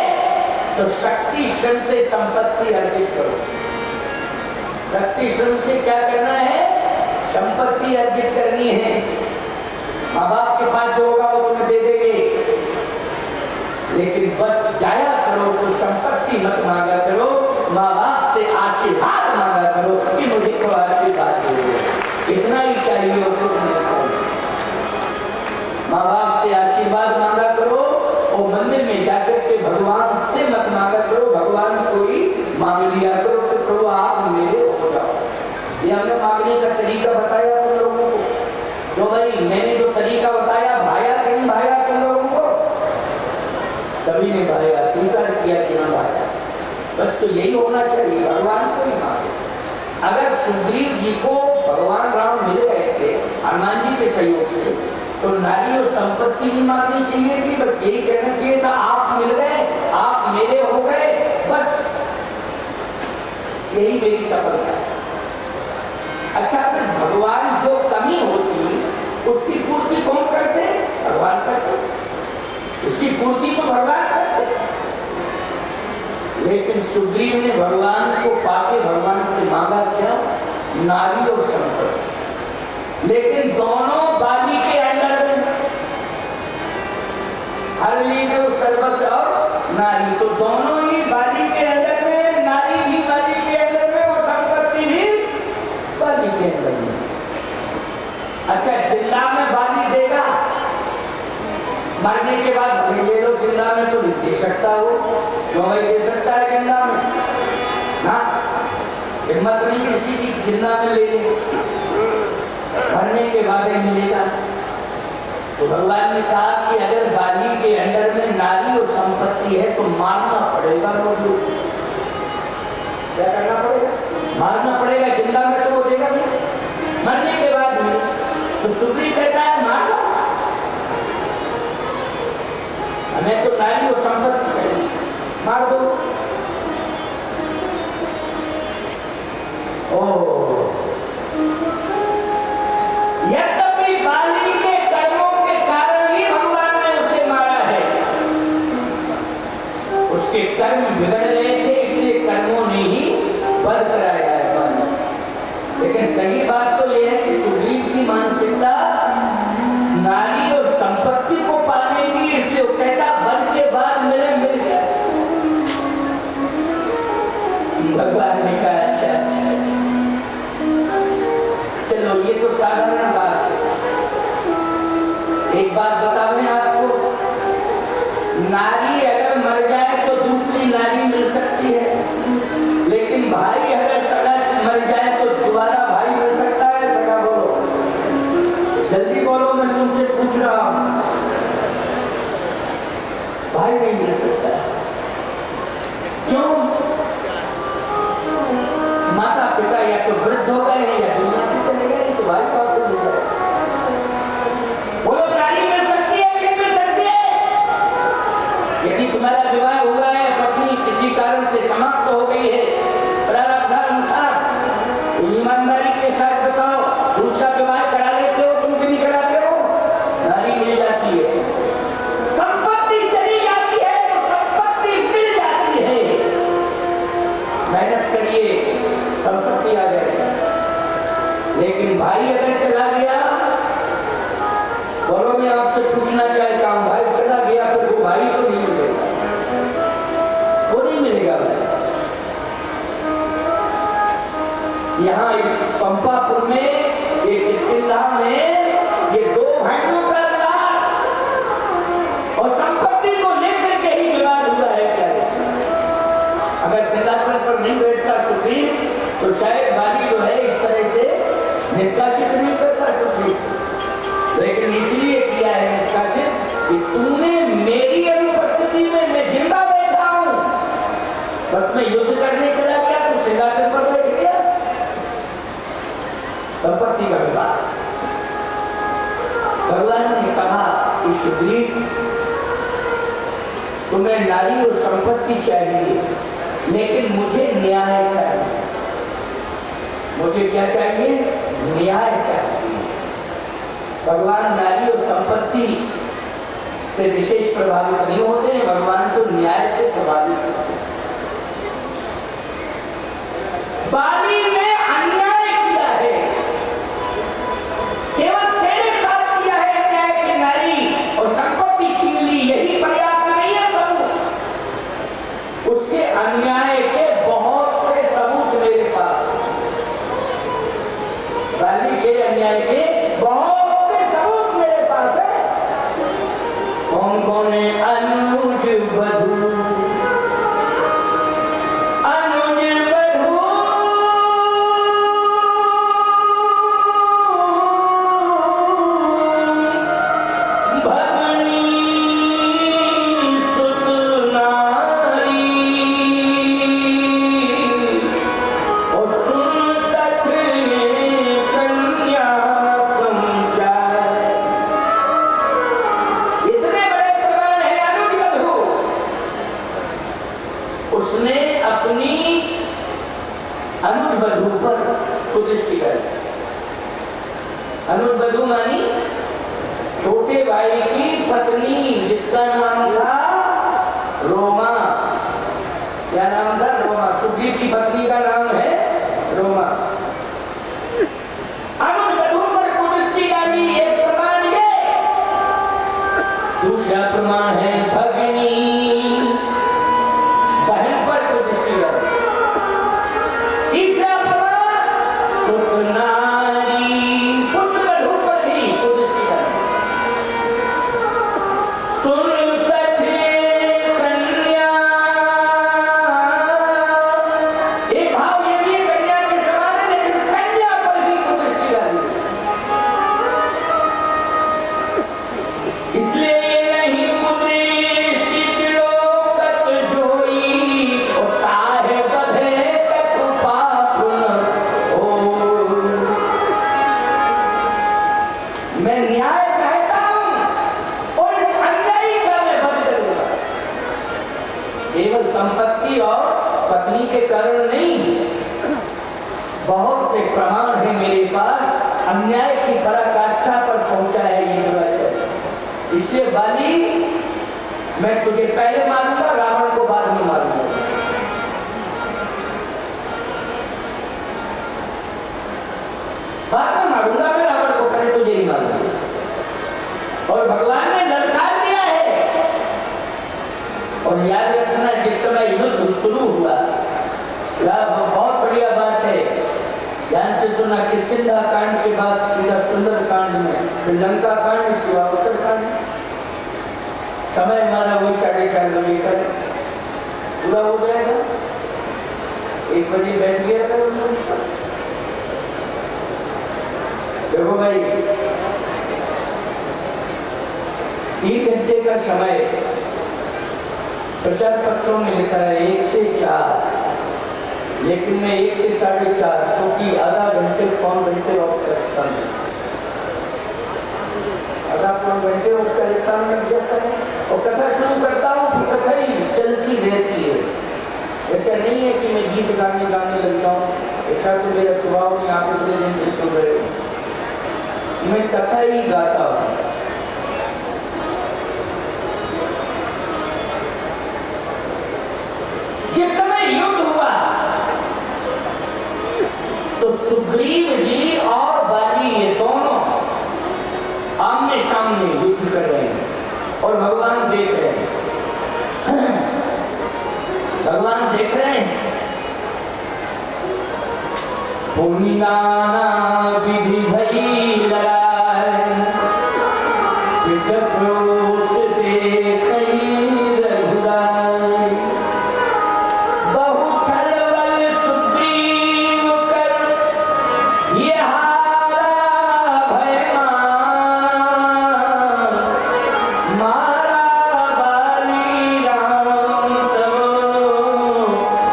तो शक्ति श्रम से संपत्ति अर्जित करो। शक्ति श्रम से क्या करना है? संपत्ति अर्जित करनी है। माँ बाप के पास जो होगा वो तुम्हें दे देंगे, लेकिन बस जाया करो तो संपत्ति मत मांगा करो, माँ बाप से आशीर्वाद मांगा करो कि मुझे तो आशीर्वाद दो। इतना ही चाहिए और कुछ नहीं चाहिए। माँ बाप से आशीर्वाद मांगा करो और मंदिर में जाकर के भगवान से मत मांगा करो, भगवान को ही मांग लिया करो कि प्रभु आप मेरे हो जाओ। ये हमने मांगने का तरीका बताया तुम लोगों को। जो भाई मैंने जो तरीका बताया भाया कहीं भाया तुम लोगों को? सभी ने भाया, स्वीकार किया कि हम भाया। बस तो यही होना चाहिए, भगवान को ही मांगे। अगर सुग्रीव जी को भगवान राम मिल गए थे हनुमान जी के सहयोग से, तो नारी और संपत्ति नहीं मांगनी चाहिए थी, बस यही कहना चाहिए था आप मिल गए, आप मेरे हो गए, बस यही मेरी सफलता है। अच्छा, फिर भगवान जो कमी होती उसकी पूर्ति कौन करते? भगवान करते। उसकी पूर्ति तो भगवान करते। लेकिन सुग्रीव ने भगवान को पाके भगवान से मांगा क्या? नारी और संपत्ति। लेकिन दोनों बाली के अंदर में, हर लीडर सर्वस्व और नारी, तो दोनों ही बाली के अंदर में, नारी भी बाली के अंदर में और संपत्ति भी बाली के अंदर में। अच्छा, जिंदा में बाली देगा, मरने के बाद भले ले लो, जिंदा में तो नहीं दे सकता हो। क्यों भाई दे सकता है जिंदा में? ना, हिम्मत नहीं किसी की जिंदा में ले ले, मरने के बाद ही मिलेगा। तो भगवान ने कहा कि अगर बाली के अंडर में नारी और संपत्ति है तो मारना पड़ेगा मुझे। क्या करना पड़ेगा? मारना पड़ेगा। जिंदा में तो वो देगा नहीं, मरने के बाद भी। तो सुग्रीव कहता है मार दो, हमें तो नारी और संपत्ति चाहिए, मार दो। यद्यपि बाली के कर्मों के कारण ही भगवान ने उसे मारा है, उसके कर्म बिगड़ रहे थे, इसलिए कर्मों ने ही वध कराया है। लेकिन सही बात तो यह है कि सुग्रीव की मानसिकता नारी और संपत्ति को पाने की, इसलिए वो कहता वध के बाद मिले मिल गया। भगवान ने कहा अच्छा, चलो ये तो साधारण बात है। एक बात बताओ मैं आपको, नारी अगर मर जाए तो दूसरी नारी मिल सकती है, लेकिन भाई अगर सगा मर जाए तो दोबारा भाई मिल सकता है? सगा बोलो, जल्दी बोलो, मैं तुमसे पूछ रहा हूं। भाई नहीं मिल सकता। क्यों? माता पिता या तो वृद्ध हो गए हैं या दुनिया से चले गए, तो भाई बाप को मिल जाए। बोलो, नारी मिल सकती है कि नहीं मिल सकती है? यदि तुम्हारा विवाह हुआ है, पत्नी किसी कारण से समाप्त हो गई है प्रारब्धानुसार, ईमानदारी के साथ बताओ, दूसरा विवाह करा लेते हो तुम कि नहीं कराते हो? नारी मिल जाती है। संपत्ति चली जाती है तो संपत्ति मिल जाती है। मेहनत करिए, संपत्ति आ जाएगी। लेकिन भाई अगर चला गया, बोलो, मैं आपसे पूछना चाहता हूं, भाई चला गया तो वो भाई तो नहीं मिलेगा, वो नहीं मिलेगा भाई। यहाँ इस पंपापुर में, एक किस्किंधा में, ये दो भाइयों का विवाद और संपत्ति को लेकर के ही विवाद हुआ है। क्या अगर सिंहासन पर नहीं बैठता सुग्रीव तो शायद बाली जो है इस तरह से निष्कासित नहीं करता सुग्रीव, लेकिन इसलिए किया है निष्कासित कि तूने मेरी अनुपस्थिति में, मैं जिंदा बैठा हूं, बस मैं युद्ध करने चला गया तो सिंहासन पर बैठ गया। संपत्ति का विवाद। भगवान ने कहा कि सुग्रीव, तुम्हें नारी और संपत्ति चाहिए, लेकिन मुझे न्याय चाहिए। मुझे क्या चाहिए? न्याय चाहिए। भगवान नारी और संपत्ति से विशेष प्रभावित नहीं होते हैं, भगवान तो न्याय से प्रभावित होते हैं। बाली ने अन्याय किया है, केवल तेरे साथ किया है अन्याय कि नारी और संपत्ति छीन ली, यही पर्याप्त नहीं है प्रभु। अनुज बधू पर दृष्टि कर। अनुज बधू मानी छोटे भाई की पत्नी, जिसका नाम था रोमा। क्या नाम था? रोमा। सुग्रीव की पत्नी का नाम है रोमा। अनुज बधू पर कुदृष्टि डाली, एक प्रमाण ये। दूसरा प्रमाण है भगनी, बहन पर कुदृष्टि डाली। तीसरा प्रमाण सुतनारी, पुत्र बधू पर भी कुदृष्टि डाली। सुन सखे कन्या, एक भाव ये भी कन्या के समान है, लेकिन कन्या पर भी कुदृष्टि डाली। इसलिए नहीं कुदृष्टि तिलोकत जोई, होता है बधे कछु पाप न हो। मैं न्याय चाहता हूं और इस अन्यायी का मैं वध करूंगा। केवल संपत्ति और पत्नी के कारण नहीं, बहुत से प्रमाण है मेरे पास। अन्याय की पराकाष्ठा पर पहुंचा है ये वचन। इसलिए बाली, मैं तुझे पहले मारूंगा, रावण को बाद में मारूंगा। बाद में मारूंगा मैं रावण को, पहले तुझे ही मारूंगा। और भगवान ने ललकार दिया है। और याद रखना, जिस समय युद्ध शुरू हुआ, बहुत बढ़िया बात है, ध्यान से सुनना। किष्किंधा कांड के बाद सीधा सुंदर कांड में, श्रीलंका कांड, शिवा उत्तर कांड। समय हमारा वही 4:30 बजे का पूरा हो जाएगा। 1 बजे बैठ गया था। देखो भाई, 3 घंटे का समय प्रचार पत्रों में लिखा है 1 से 4, लेकिन मैं 1 से 4:30, क्योंकि आधा घंटे पौन घंटे ऑफ करता हूँ। आधा पौन घंटे ऑफ करता हूँ, लग जाता है। और कथा शुरू करता हूँ, फिर कथा ही चलती रहती है। ऐसा नहीं है कि मैं गीत गाने लगता हूँ। ऐसा तो मेरा स्वभाव नहीं, आप पूरे दिन से सुन रहे हो। मैं कथा ही गाता हूँ। जिस समय युद्ध हुआ तो सुग्रीव जी और बाली, ये दोनों आमने सामने युद्ध कर रहे हैं और भगवान देख रहे हैं। भगवान देख रहे हैं। भूमि नाना विधि भई लड़ाई, विकट देखई रघुराई। बहु छल बल सुग्रीव कर, ये हारा भय मारा बाली राम तमो,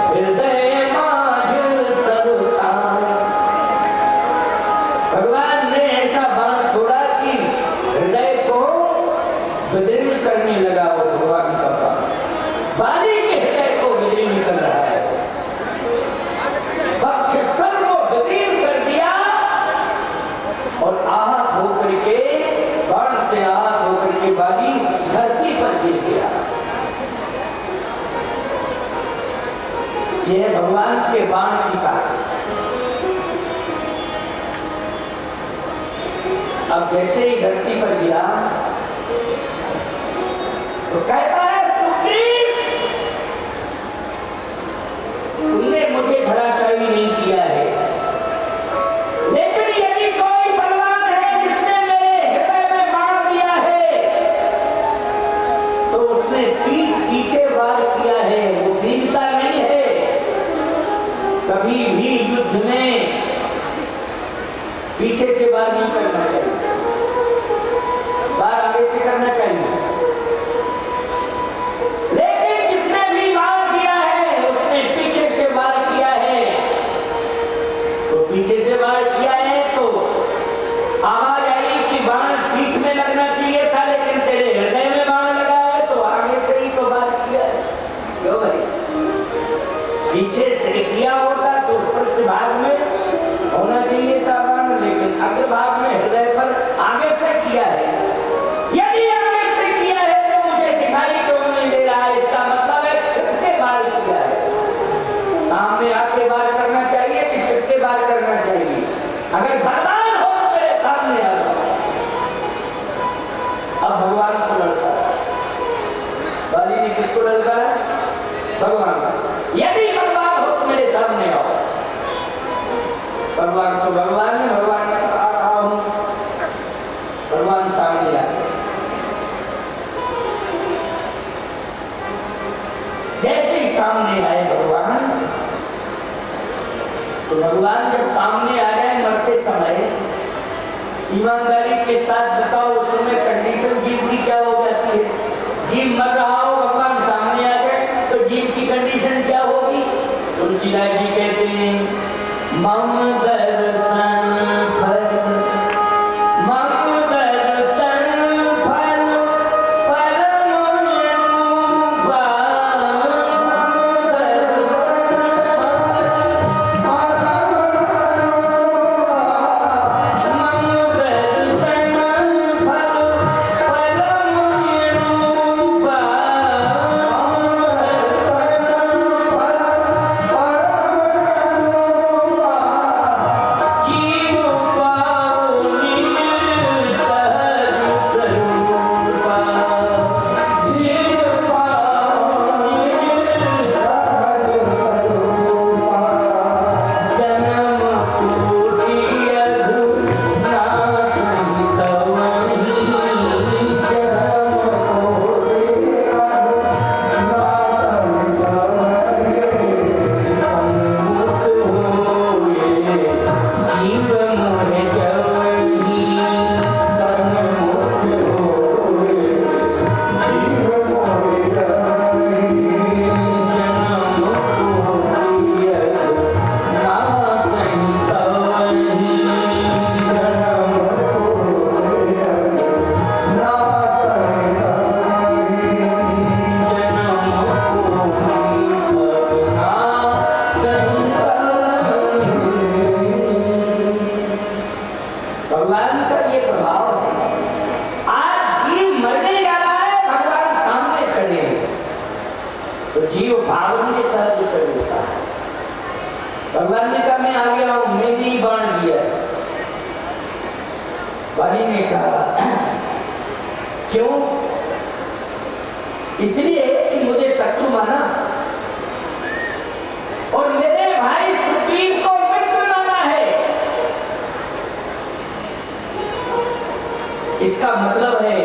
हृदय माझ सरुता। भगवान ने ऐसा बाण छोड़ा कि हृदय को विदीर्ण करने लगा। वो भगवान का बाण बाली के हृदय को विदीर्ण कर रहा है। वक्षस्थल को विदीर्ण कर दिया और आहत होकर के, बाण से आहत होकर के बाली धरती पर गिर गया। यह भगवान के बाण की ताकत। अब जैसे ही धरती पर गिरा तो कहता है, सुग्रीव, तुमने मुझे धराशायी नहीं किया है, लेकिन यदि कोई बलवान है जिसने मेरे हृदय में बाण दिया है, तो उसने पीछे वार किया है। वो वीरता नहीं है। कभी भी युद्ध में पीछे से वार नहीं करना चाहिए, वार आगे से करना चाहिए। लेकिन जिसने भी वार दिया है, उसने पीछे से वार किया है। तो पीछे से वार किया है तो आवाज आई कि बाण पीठ में लगना चाहिए था, लेकिन तेरे हृदय में बाण लगा है, तो आगे से ही तो वार किया है। क्यों भाई? पीछे से किया होता तो अगर बलवान हो तो मेरे सामने आ जाओ। अब भगवान को ललकारा, बाली ने किसको ललकारा? भगवान। यदि बलवान हो तो मेरे सामने आओ। भगवान तो भगवान है, भगवान ने कहा हूं। भगवान सामने आ गए। जैसे ही सामने आए भगवान, तो भगवान जब सामने आ जाए मरते समय, ईमानदारी के साथ बताओ उस समय कंडीशन जीव की क्या हो जाती है? जीव मर रहा हो, भगवान सामने आ जाए तो जीव की कंडीशन क्या होगी? तुलसीदास जी कहते हैं मम दर्शन फल, मम दर्शन फल परम अनुपा, मम दर्शन फल भगवान ने कहा मैं आ गया हूं, मैं भी बांट दिया। बाली ने कहा क्यों? इसलिए कि मुझे शत्रु माना और मेरे भाई सुग्रीव को मित्र माना है। इसका मतलब है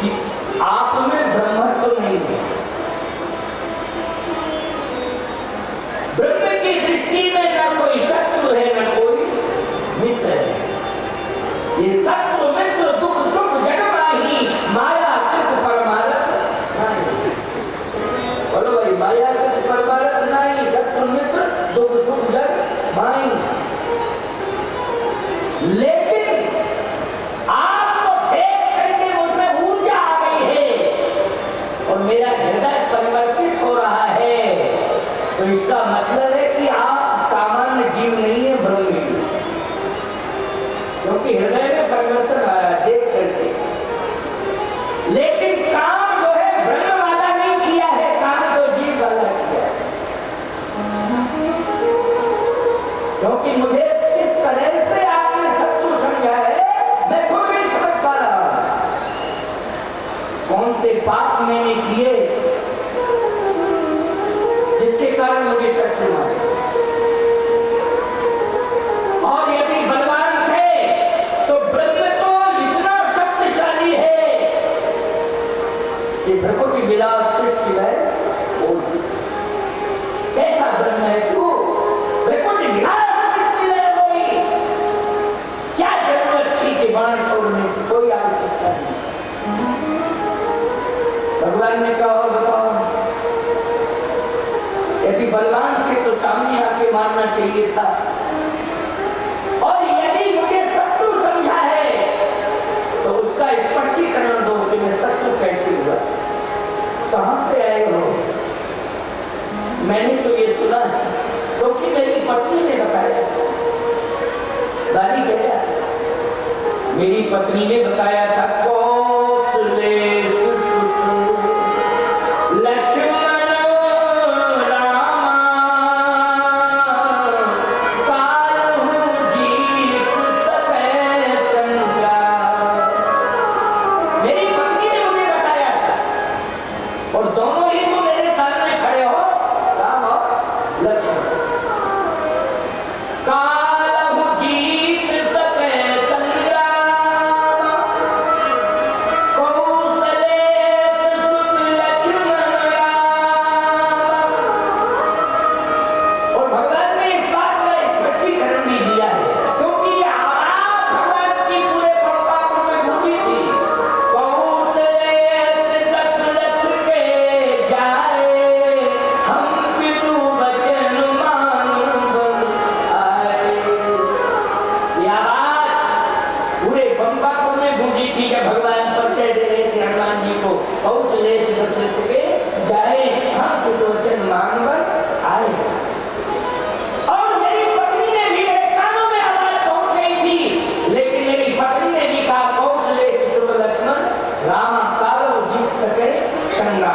कि आप में ब्रह्मत्व नहीं है। ब्रह्म की दृष्टि में न कोई शत्रु है न कोई मित्र है। ये शत्रु मित्र दुख सुख जग माही, माया कृत परमारथ नहीं। बोलो भाई, माया कृत परमारथ नहीं, शत्रु मित्र दुख सुख जग माही। लेकिन आपको देख करके मुझमें ऊर्जा आ गई है और मेरा हृदय परिवर्तित हो रहा है, तो इसका मतलब है कि आप सामान्य जीव नहीं है, ब्रह्म जीव। क्योंकि हृदय में परिवर्तन आया देख करके। लेकिन काम जो है ब्रह्म वाला नहीं किया है, काम तो जीव वाला किया है। क्योंकि मुझे किस तरह से आपने शत्रु समझा है मैं खुद नहीं समझ पा रहा हूं। कौन से पाप मैंने किए जिसके कारण मुझे शत्रु मारे? और यदि बलवान थे तो ब्रह्म तो इतना शक्तिशाली है कि प्रकृति विलास सृष्टि है। कैसा ब्रह्म है तू? प्रकृति विलास सृष्टि है कोई। क्या जरूरत थी कि बाण छोड़ने की? कोई आवश्यकता नहीं। भगवान ने कहा और बताओ, यदि बलवान थे तो सामने आके मारना चाहिए था, और यदि मुझे शत्रु समझा है तो उसका स्पष्टीकरण दो कि मैं शत्रु कैसे हुआ, कहां से आए हो? मैंने तो ये सुना है क्योंकि मेरी पत्नी ने बताया। बाली कहता मेरी पत्नी ने बताया था, कौशलेय सुत लक्ष्मण रामा काल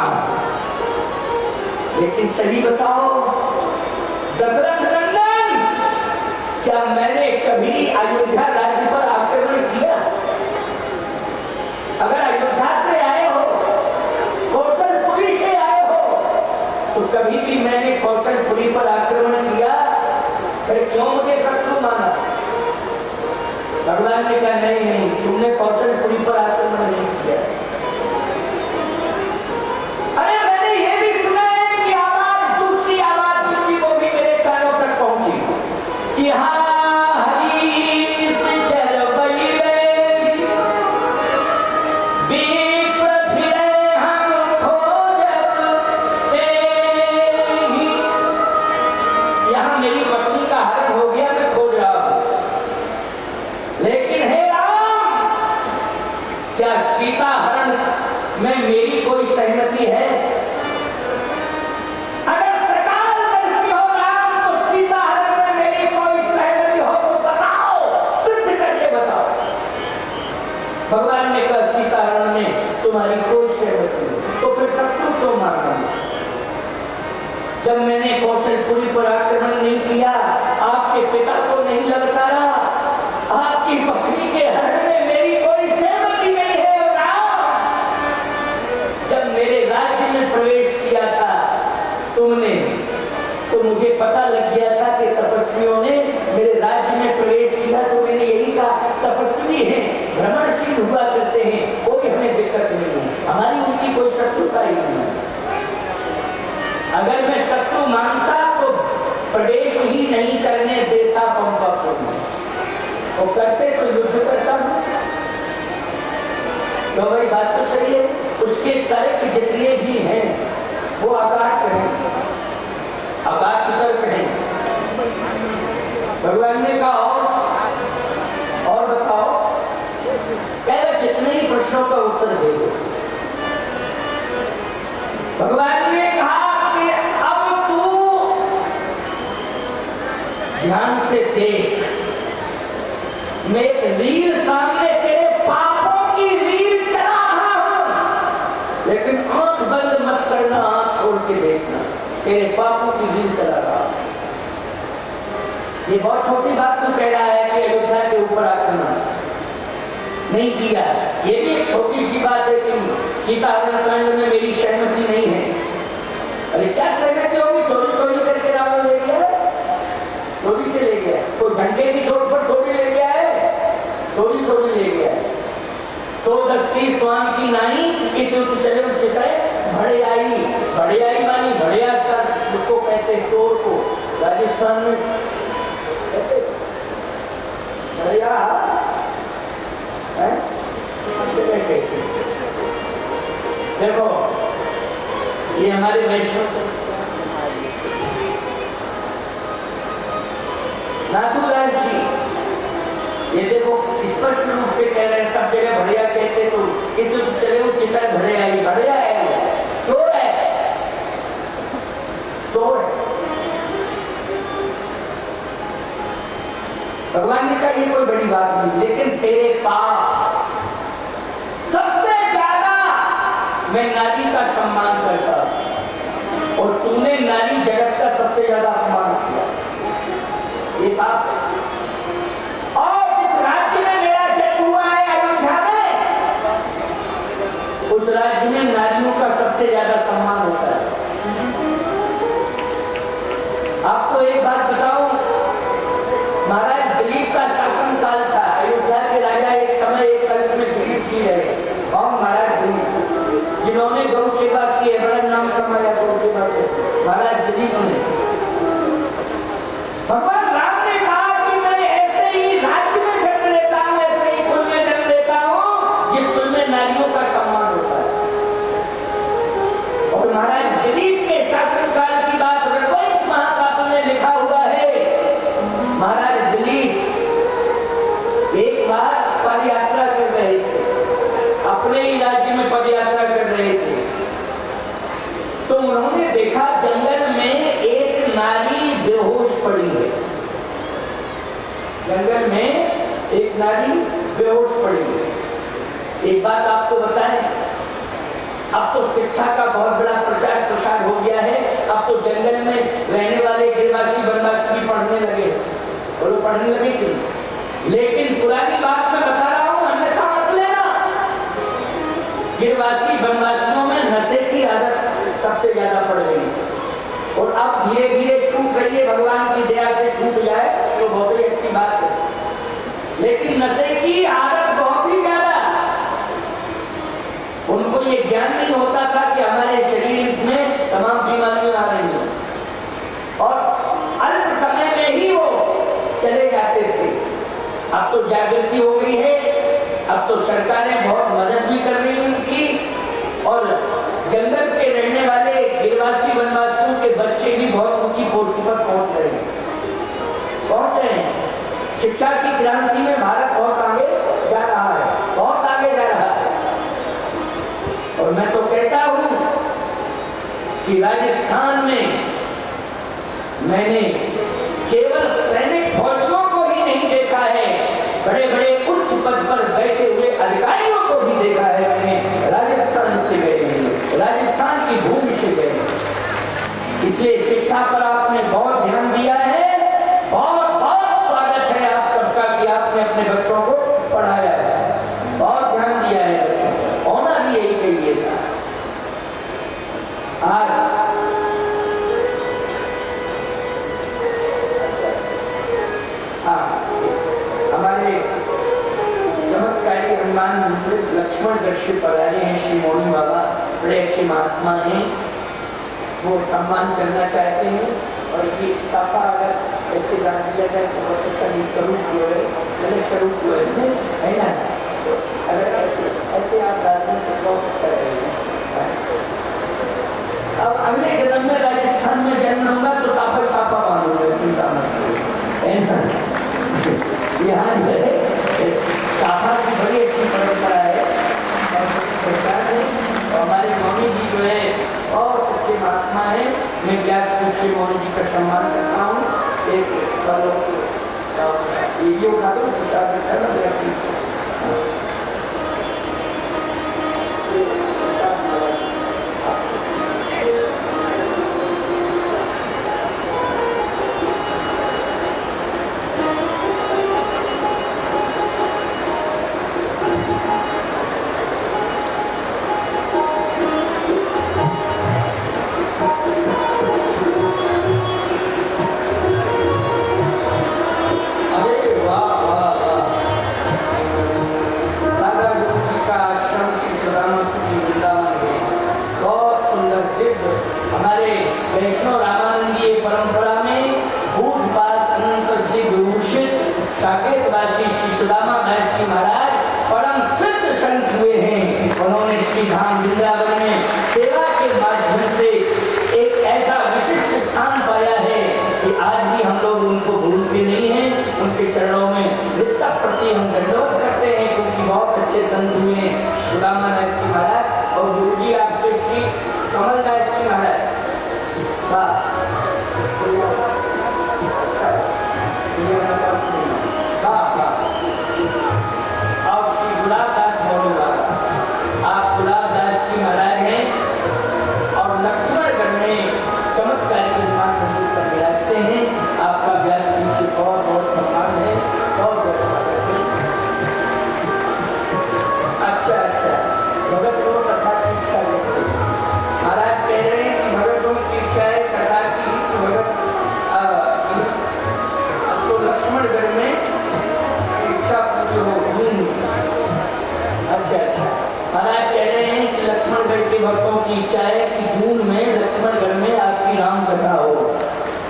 हूं, लेकिन सही बताओ दशरथ नंदन, क्या मैंने कभी अयोध्या राज्य पर आक्रमण किया? अगर अयोध्या से आए हो, कौशलपुरी से आए हो, तो कभी भी मैंने कौशलपुरी पर आक्रमण किया? फिर क्यों मुझे शत्रु माना? भगवान ने कहा नहीं नहीं, तुमने कौशलपुरी पर आक्रमण नहीं किया। अरे मैंने ये भी सुना है कि आवाज, दूसरी आवाज सुनी, वो भी मेरे कानों तक पहुंची कि हाँ सीता हरण में मेरी कोई सहमति है? अगर प्रकाशदर्शी हो राम, तो सीता हरण में मेरी कोई सहमति हो तो बताओ, सिद्ध करके बताओ। भगवान ने कहा सीता हरण में तुम्हारी कोई सहमति नहीं, तो फिर शत्रु क्यों मारना? जब मैंने कौशलपुरी पर आक्रमण नहीं किया, आपके पिता को नहीं ललकारा, आपकी बकरी के हरण में मेरी कोई सहमति नहीं है। जब मेरे राज्य में प्रवेश किया था तुमने, तो मुझे पता लग गया था कि तपस्वियों ने मेरे राज्य में प्रवेश किया, तो मैंने यही कहा तपस्वी हैं, भ्रमणशील हुआ करते हैं, कोई हमें दिक्कत नहीं है, हमारी उनकी कोई शत्रुता ही नहीं है। अगर मैं शत्रु मानता तो प्रवेश ही नहीं करने देता पंपापुर में, वो करते तो युद्ध करता हूं। तो भाई बात तो सही है, उसके तर्क जितने भी हैं वो अकाट हैं, अकाट तर्क हैं। भगवान ने कहा और बताओ, पहले इतने ही प्रश्नों का उत्तर दे दो। भगवान ने कहा कि अब तू ध्यान से देख, मैं एक रील सामने तेरे पापों की रील चला रहा हूं, लेकिन आंख बंद मत करना, आंख खोल के देखना, तेरे पापों की रील चला रहा हूं। ये बहुत छोटी बात तू कह रहा है कि अयोध्या के ऊपर आक्रमण नहीं किया, ये भी एक छोटी सी बात है कि सीता हरण कांड में मेरी सहमति नहीं है। अरे क्या सहमति होगी? चोरी चोरी करके रावण ले गया, चोरी से ले गया, तो झंडे की चोट पर थोड़ी ले गया है, चोरी चोरी ले गया है। तो दस्सी स्वाम की नाई कि तू चले चिताए भड़ियाई मानी, भड़िया उसको कहते चोर को, राजस्थान में कहते भड़िया है। देखो ये हमारे वैष्णव नाथूलाल जी, ये देखो स्पष्ट रूप से कह रहे हैं, सब जगह भड़िया कहते तो कि तू चले वो चिता भड़िया है, चोर है, चोर है। भगवान ने कहा ये कोई बड़ी बात नहीं, लेकिन तेरे पाप, सबसे ज्यादा मैं नारी का सम्मान करता और तूने नारी जगत का सबसे ज्यादा अपमान किया, ये पाप है। और जिस राज्य में मेरा जन्म हुआ है अयोध्या में, उस राज्य में नारियों का सबसे ज्यादा सम्मान होता है। आपको एक बात बताऊं, महाराज दिलीप का शासन काल था, अयोध्या के राजा एक समय एक कल्प में दिलीप की रहे, और महाराज दिलीप जिन्होंने गौ सेवा की है, बड़ा नाम कमाया गौ सेवा के, महाराज दिलीप ने। भगवान राम ने कहा कि मैं ऐसे ही राज्य में जन्म लेता हूं, ऐसे ही कुल में जन्म लेता हूं जिस कुल में नारियों का सम्मान होता है। और महाराज दिलीप के शासन काल की बात रघुवंश महाकाव्य में लिखा हुआ है। महाराज दिलीप एक बार पदयात्रा कर रहे थे, अपने ही राज्य में पदयात्रा कर रहे थे, तो उन्होंने देखा जंगल में एक नारी बेहोश पड़ी है। जंगल में एक नारी बेहोश पड़ी है। एक बात आपको बताएं, अब तो शिक्षा का बहुत बड़ा प्रचार प्रसार हो गया है। अब तो जंगल में रहने वाले गिरवासी वनवासी भी पढ़ने लगे, वो लोग पढ़ने लगे क्यों? लेकिन पुरानी बात मैं बता रहा हूँ, अन्यथा मत लेना। गिरवासी वनवासियों में नशे की आदत सबसे ज्यादा पड़ गई और अब धीरे धीरे छूट रही है। भगवान की दया से छूट जाए तो बहुत ही अच्छी बात है, लेकिन नशे की आदत बहुत ही ज्यादा। उनको ये ज्ञान नहीं होता था कि हमारे शरीर में तमाम बीमारियां आ रही हैं और अल्प समय में ही वो चले जाते थे। अब तो जागृति हो गई है, अब तो सरकारें बहुत मदद भी कर रही हैं उनकी और जंगल के रहने वाले गिरवासी वनवासियों के बच्चे भी बहुत ऊंची पोस्ट पर पहुंच रहे हैं। शिक्षा की क्रांति में भारत बहुत आगे जा रहा है, बहुत आगे जा रहा है। और मैं तो कहता हूं कि राजस्थान में मैंने केवल सैनिक फौजियों को ही नहीं देखा है, बड़े बड़े उच्च पद पर बैठे हुए अधिकारियों को भी देखा है मैंने। राजस्थान से गए हैं, राजस्थान की भूमि से गए हैं। इसलिए शिक्षा पर आपने बहुत ध्यान दिया है। बहुत बहुत स्वागत है आप सबका कि आपने अपने बच्चों को पढ़ाया है, बहुत ध्यान दिया है बच्चों को, होना भी यही चाहिए था। आज हमारे चमत्कारी हनुमान लक्ष्मण दर्शी पधारे हैं श्री मोहन बाबा, बड़े अच्छे महात्मा हैं, वो सम्मान करना चाहते हैं। और ये साफा अगर ऐसे डाल दिया जाए तो बहुत अच्छा नहीं, स्वरूप जो है गलत स्वरूप जो है ना, तो अगर ऐसे आप डाल दें तो बहुत अच्छा रहेगा। अब अगले जन्म में राजस्थान में जन्म लूंगा तो साफा छापा बांधूंगा, चिंता मत करो। यहाँ जो है साफा की बड़ी अच्छी परंपरा है और सरकार ने, हमारे मम्मी जी जो है और अच्छे महात्मा है। मैं व्यास श्री मोहन जी का सम्मान करता हूँ। एक वीडियो उठा दो,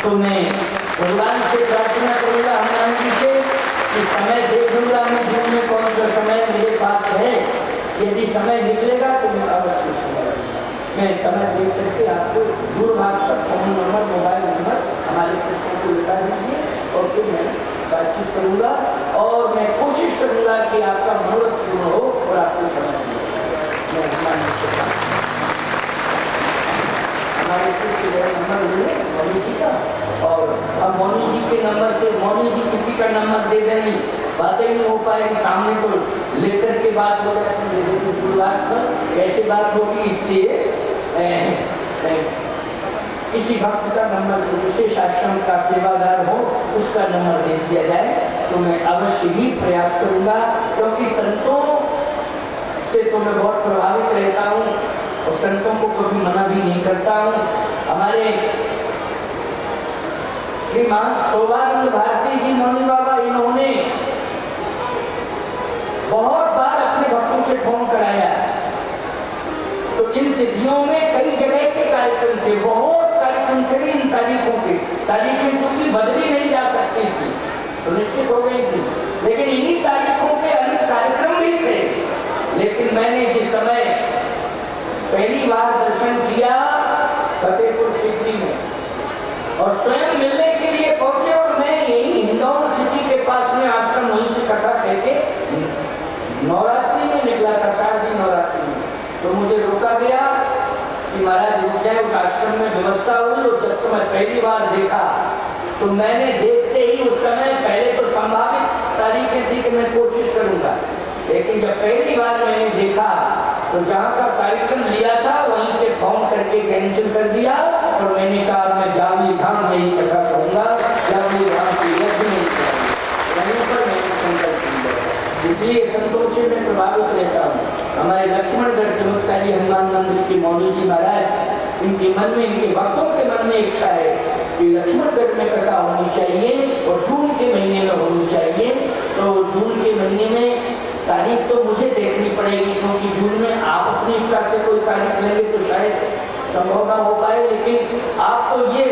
तो मैं भगवान से प्रार्थना करूंगा हनुमान जी से कि समय देख लूंगा मैं जून में कौन सा समय मेरे पास है। यदि समय निकलेगा तो मैं अवश्य मैं समय देख करके आपको दूरभाष पर फोन नंबर मोबाइल नंबर हमारे शिक्षकों को बता दीजिए और फिर मैं बातचीत करूंगा और मैं कोशिश करूंगा कि आपका मनोरथ पूर्ण हो और आपको समझ मैं हनुमान जी से हमारे नंबर मिले मौनी जी का और अब मौनी जी के नंबर से मौनी जी किसी का नंबर दे दें नहीं बातें नहीं हो पाएगी, सामने तो लेकर के बात हो जाती है, कैसे बात होगी। इसलिए किसी भक्त का नंबर, विशेष आश्रम का सेवादार हो, उसका नंबर दे दिया जाए तो मैं अवश्य ही प्रयास करूंगा, क्योंकि संतों से तो मैं बहुत प्रभावित रहता हूँ और संतों को कभी मना भी नहीं करता हूँ। हमारे श्रीमान शोभानंद भारती जी मौनी बाबा, इन्होंने बहुत बार अपने भक्तों से फोन कराया, तो इन तिथियों में कई जगह के कार्यक्रम थे, बहुत कार्यक्रम थे इन तारीखों के। तारीखें चूंकि बदली नहीं जा सकती थी तो निश्चित हो गई थी, लेकिन इन्हीं तारीखों के अन्य कार्यक्रम भी थे। लेकिन मैंने जिस समय पहली बार दर्शन किया फतेहपुर सीकरी में और स्वयं मिलने के लिए पहुंचे, और मैं यही हिंडौन सिटी के पास में आश्रम वहीं से कथा कहके नवरात्रि में निकला था, शारदीय नवरात्रि में, तो मुझे रोका गया कि महाराज रुक जाए, उस आश्रम में व्यवस्था हुई। और जब तो मैं पहली बार देखा तो मैंने देखते ही उस समय, पहले तो संभावित तारीखें थी कि मैं कोशिश करूंगा, लेकिन जब पहली बार मैंने देखा तो जहाँ का कार्यक्रम लिया था वहीं से फोन करके कैंसिल कर दिया और मैंने कहा मैं जावली धाम में ही कथा कहूँगा, जावली धाम की यज्ञ नहीं करूँगा, वहीं पर मैंने संकल्प किया। इसलिए संतोष से मैं प्रभावित रहता हूँ। हमारे लक्ष्मणगढ़ चमत्कारी हनुमान मंदिर के मौनी जी महाराज, इनके मन में, इनके भक्तों के मन में इच्छा है कि लक्ष्मणगढ़ में कथा होनी चाहिए और जून के महीने में होनी चाहिए। तो जून के महीने में तारीख तो मुझे देखनी पड़ेगी, क्योंकि जून में आप अपनी इच्छा से कोई तारीख लेंगे तो शायद संभव ना हो पाए, लेकिन आप तो ये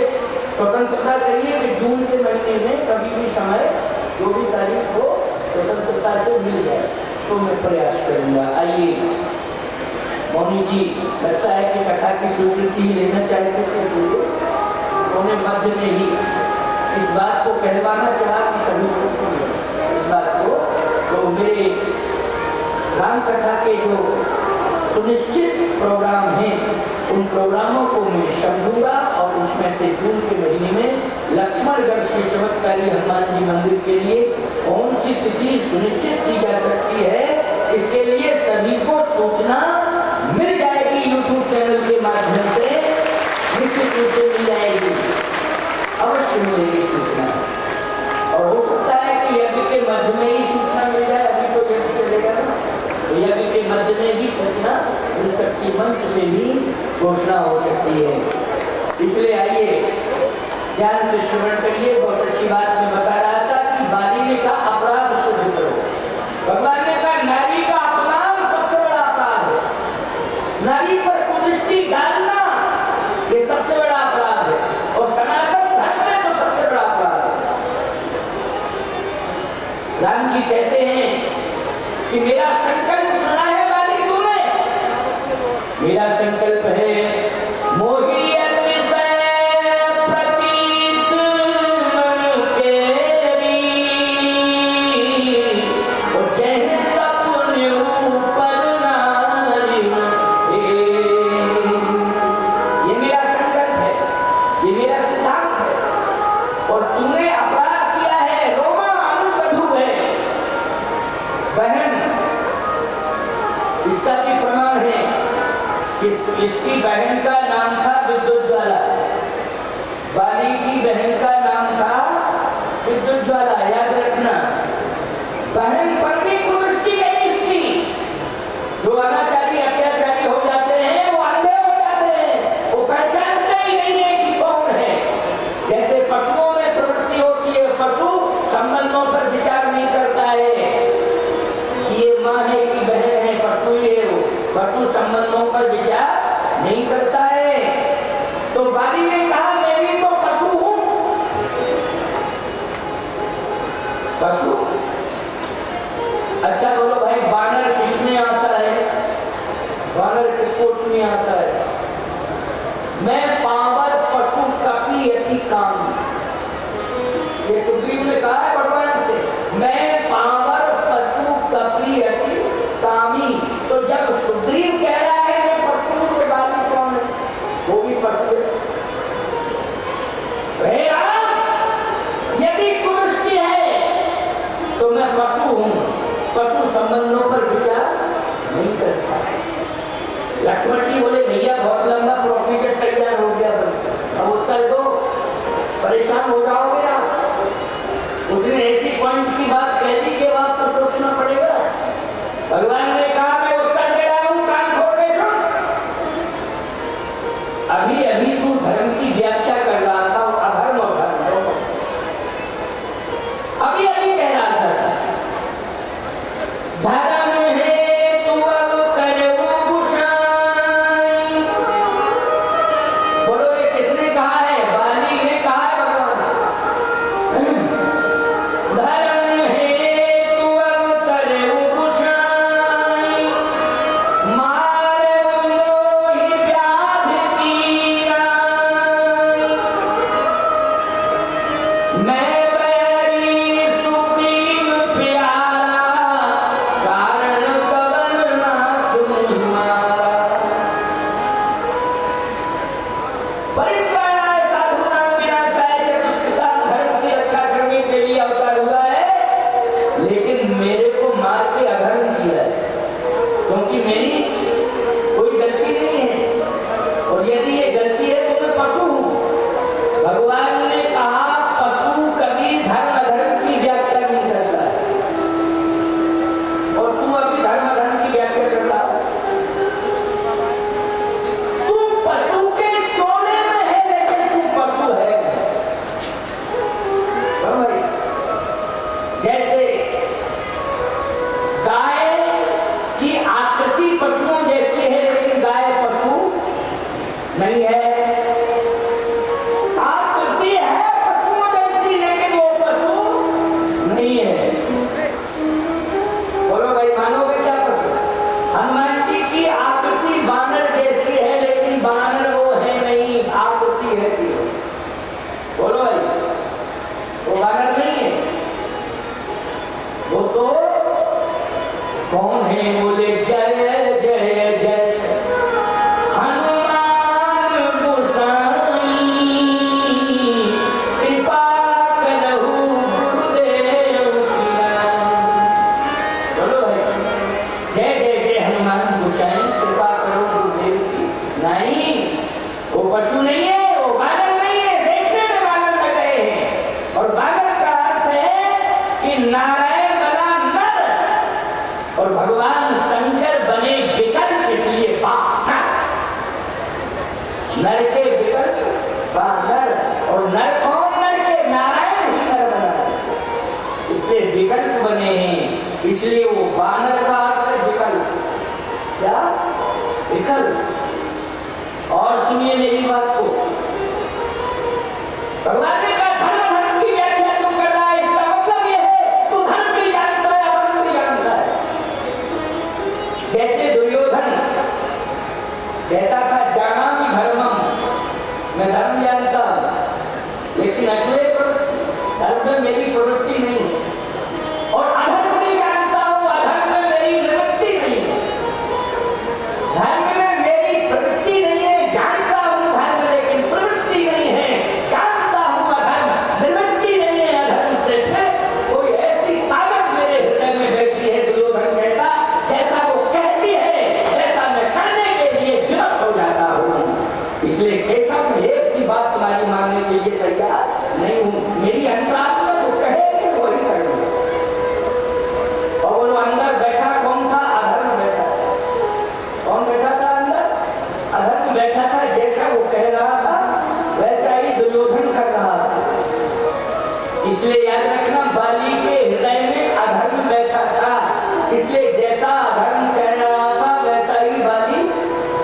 स्वतंत्रता करिए कि जून के महीने में कभी भी समय, जो भी तारीख हो, स्वतंत्रता से मिल जाए, तो मैं प्रयास करूंगा। आइए मौनी जी, लगता है कि कथा की स्वीकृति लेना चाहते थे, उन्होंने मध्य में ही इस बात को कहलवाना चाहा कि सभी इस बात को, तो मेरे राम कथा के जो सुनिश्चित प्रोग्राम हैं उन प्रोग्रामों को मैं समझूंगा और उसमें से जून के महीने में लक्ष्मणगढ़ श्री चमत्कारी हनुमान जी मंदिर के लिए कौन सी तिथि सुनिश्चित की जा सकती है, इसके लिए सभी को सूचना मिल जाएगी। यूट्यूब चैनल के माध्यम से निश्चित रूप से मिल जाएगी, अवश्य मिलेगी सूचना। और हो सकता है कि यज्ञ के मध्य में ही सूचना मिल जाए, अभी तो यज्ञ चलेगा ना, तो यज्ञ के मध्य में भी सूचना मिल सकती, मंच से भी घोषणा हो सकती है। इसलिए आइए ध्यान से श्रवण करिए। बहुत अच्छी बात मैं बता रहा था कि बाली ने कहा अपराध शुद्ध करो, भगवान ने कहा नारी का अपमान सबसे बड़ा अपराध है, नारी पर कुदृष्टि डालना ये सबसे बड़ा अपराध है, और सनातन धर्म में तो सबसे बड़ा अपराध है। राम जी कहते हैं कि मेरा संकल्प सुना है बाली तूने, मेरा संकल्प है मोही इसकी बहन का नाम था विद्युज्वाला, बाली की बहन का नाम था विद्युज्वाला, याद रखना। बहन पर भी कुदृष्टि है इसकी, जो अनाचारी अत्याचारी हो जाते हैं वो अंधे हो जाते हैं, वो पहचानते ही नहीं है कि कौन है। जैसे पशुओं में प्रवृत्ति होती है, पशु संबंधों पर विचार नहीं करता है कि ये माँ है कि बहन है, पशु ये हो, पशु संबंधों पर विचार नहीं करता है। तो बाली ने कहा मैं भी तो पशु हूं, पशु। अच्छा बोलो भाई, बानर किसमें आता है, बानर किसकोट में आता है? मैं पावर पशु कपी अति काम, ये सुग्रीव ने कहा है भगवान से, मैं पावर पशु कपी अति कामी। तो जब सुग्रीव कह रहा है मैं पशु, तो बाली कौन है? वो भी पशु है। यदि कुदृष्टि है तो मैं पशु नहीं करता। लक्ष्मण जी बोले भैया बहुत लंबा प्रोसीजर तैयार हो गया, अब उत्तर दो, परेशान हो जाओगे आप। उसने ऐसी पॉइंट की बात कह दी के बाद तो सोचना पड़ेगा। भगवान ने कहा मैं उत्तर दे रहा हूं, कान खोल के सुन। अभी अभी तू धर्म की व्याख्या कर रहा था, अधर्म और धर्म अभी अभी कह रहा था धर्म है तू अब करे वो गुसाई। बोलो ये किसने कहा है? बाली ने कहा है भगवान। धर्म है तू अब करे वो गुसाई, मारे लोही व्याध की राई। मैं बैरी सुप्रीम प्यारा, कारण कवन नाथ मुझमारा। परित्राणाय साधूनां विनाशाय च दुष्कृतां, धर्म की रक्षा करने के लिए अवतार हुआ है, लेकिन मेरे को मार के अधर्म किया है, क्योंकि मेरी कोई गलती नहीं है। और यदि ये गलती है तो मैं पशु हूं। भगवान ने कहा पशु कभी धर्म अधर्म की व्याख्या नहीं करता है, और तू अभी धर्म अधर्म की व्याख्या कर रहा है। तू पशु के चोले में है, लेकिन तू पशु है। समझ भाई? जैसे गाय की आकृति पशुओं जैसी है, लेकिन गाय पशु नहीं है। आकृति है पशुओं जैसी, लेकिन वो पशु नहीं है। बोलो भाई, मानोगे क्या पशु? हनुमान जी की आकृति बानर जैसी है, लेकिन बानर वो है नहीं, आकृति है थी। बोलो भाई, वो बानर नहीं है। वो तो कौन है? बोले जय जय जय हनुमान गोसाई, कृपा करहु गुरुदेव की नाई। बोलो भाई, जय जय जय हनुमान गोसाई, कृपा करो गुरुदेव की नाई। वो पशु नहीं है, वो बानर नहीं है, देखने में बानर लग रहे हैं। और बानर का अर्थ है कि नारायण बना नर और भगवान शंकर बने विकल्प, इसलिए बानर। नर के विकल्प बानर, और नर कौन? नर के नारायण ही नर बना, इसलिए विकल्प बने हैं, इसलिए वो बानर का अर्थ है विकल्प। क्या? विकल्प। और सुनिए मेरी बात को, भगवान ने कहा धर्म धर्म की व्याख्या तू कर रहा है, इसका मतलब ये है तू धर्म भी जानता है, अधर्म भी जानता है। जैसे दुर्योधन कहता था जाना भी धर्मम, मैं धर्म जानता हूं, लेकिन अचूरे धर्म में मेरी प्रवृत्ति नहीं है। और अधर्म भी जानता हूं, अधर्म में मेरी निवृत्ति नहीं है। धर्म में मेरी प्रवृत्ति नहीं है, जानता हूं धर्म, लेकिन प्रवृत्ति नहीं है। जानता हूं अधर्म, निवृत्ति नहीं है अधर्म से। फिर कोई ऐसी ताकत मेरे हृदय में बैठी है, दुर्योधन कहता, जैसा वो कहती है वैसा मैं करने के लिए विवश हो जाता हूं। इसलिए केशव में एक भी बात तुम्हारी मानने के लिए तैयार नहीं हूं। मेरी अंतरात्मा जो कहेगी वही करूंगा। और वो अंदर बैठा कौन था? अधर्म बैठा। कौन बैठा था अंदर? अधर्म बैठा था। जैसा वो कह रहा था वैसा ही दुर्योधन कर रहा था। इसलिए याद रखना, बाली के हृदय में अधर्म बैठा था, इसलिए जैसा अधर्म कह रहा था वैसा ही बाली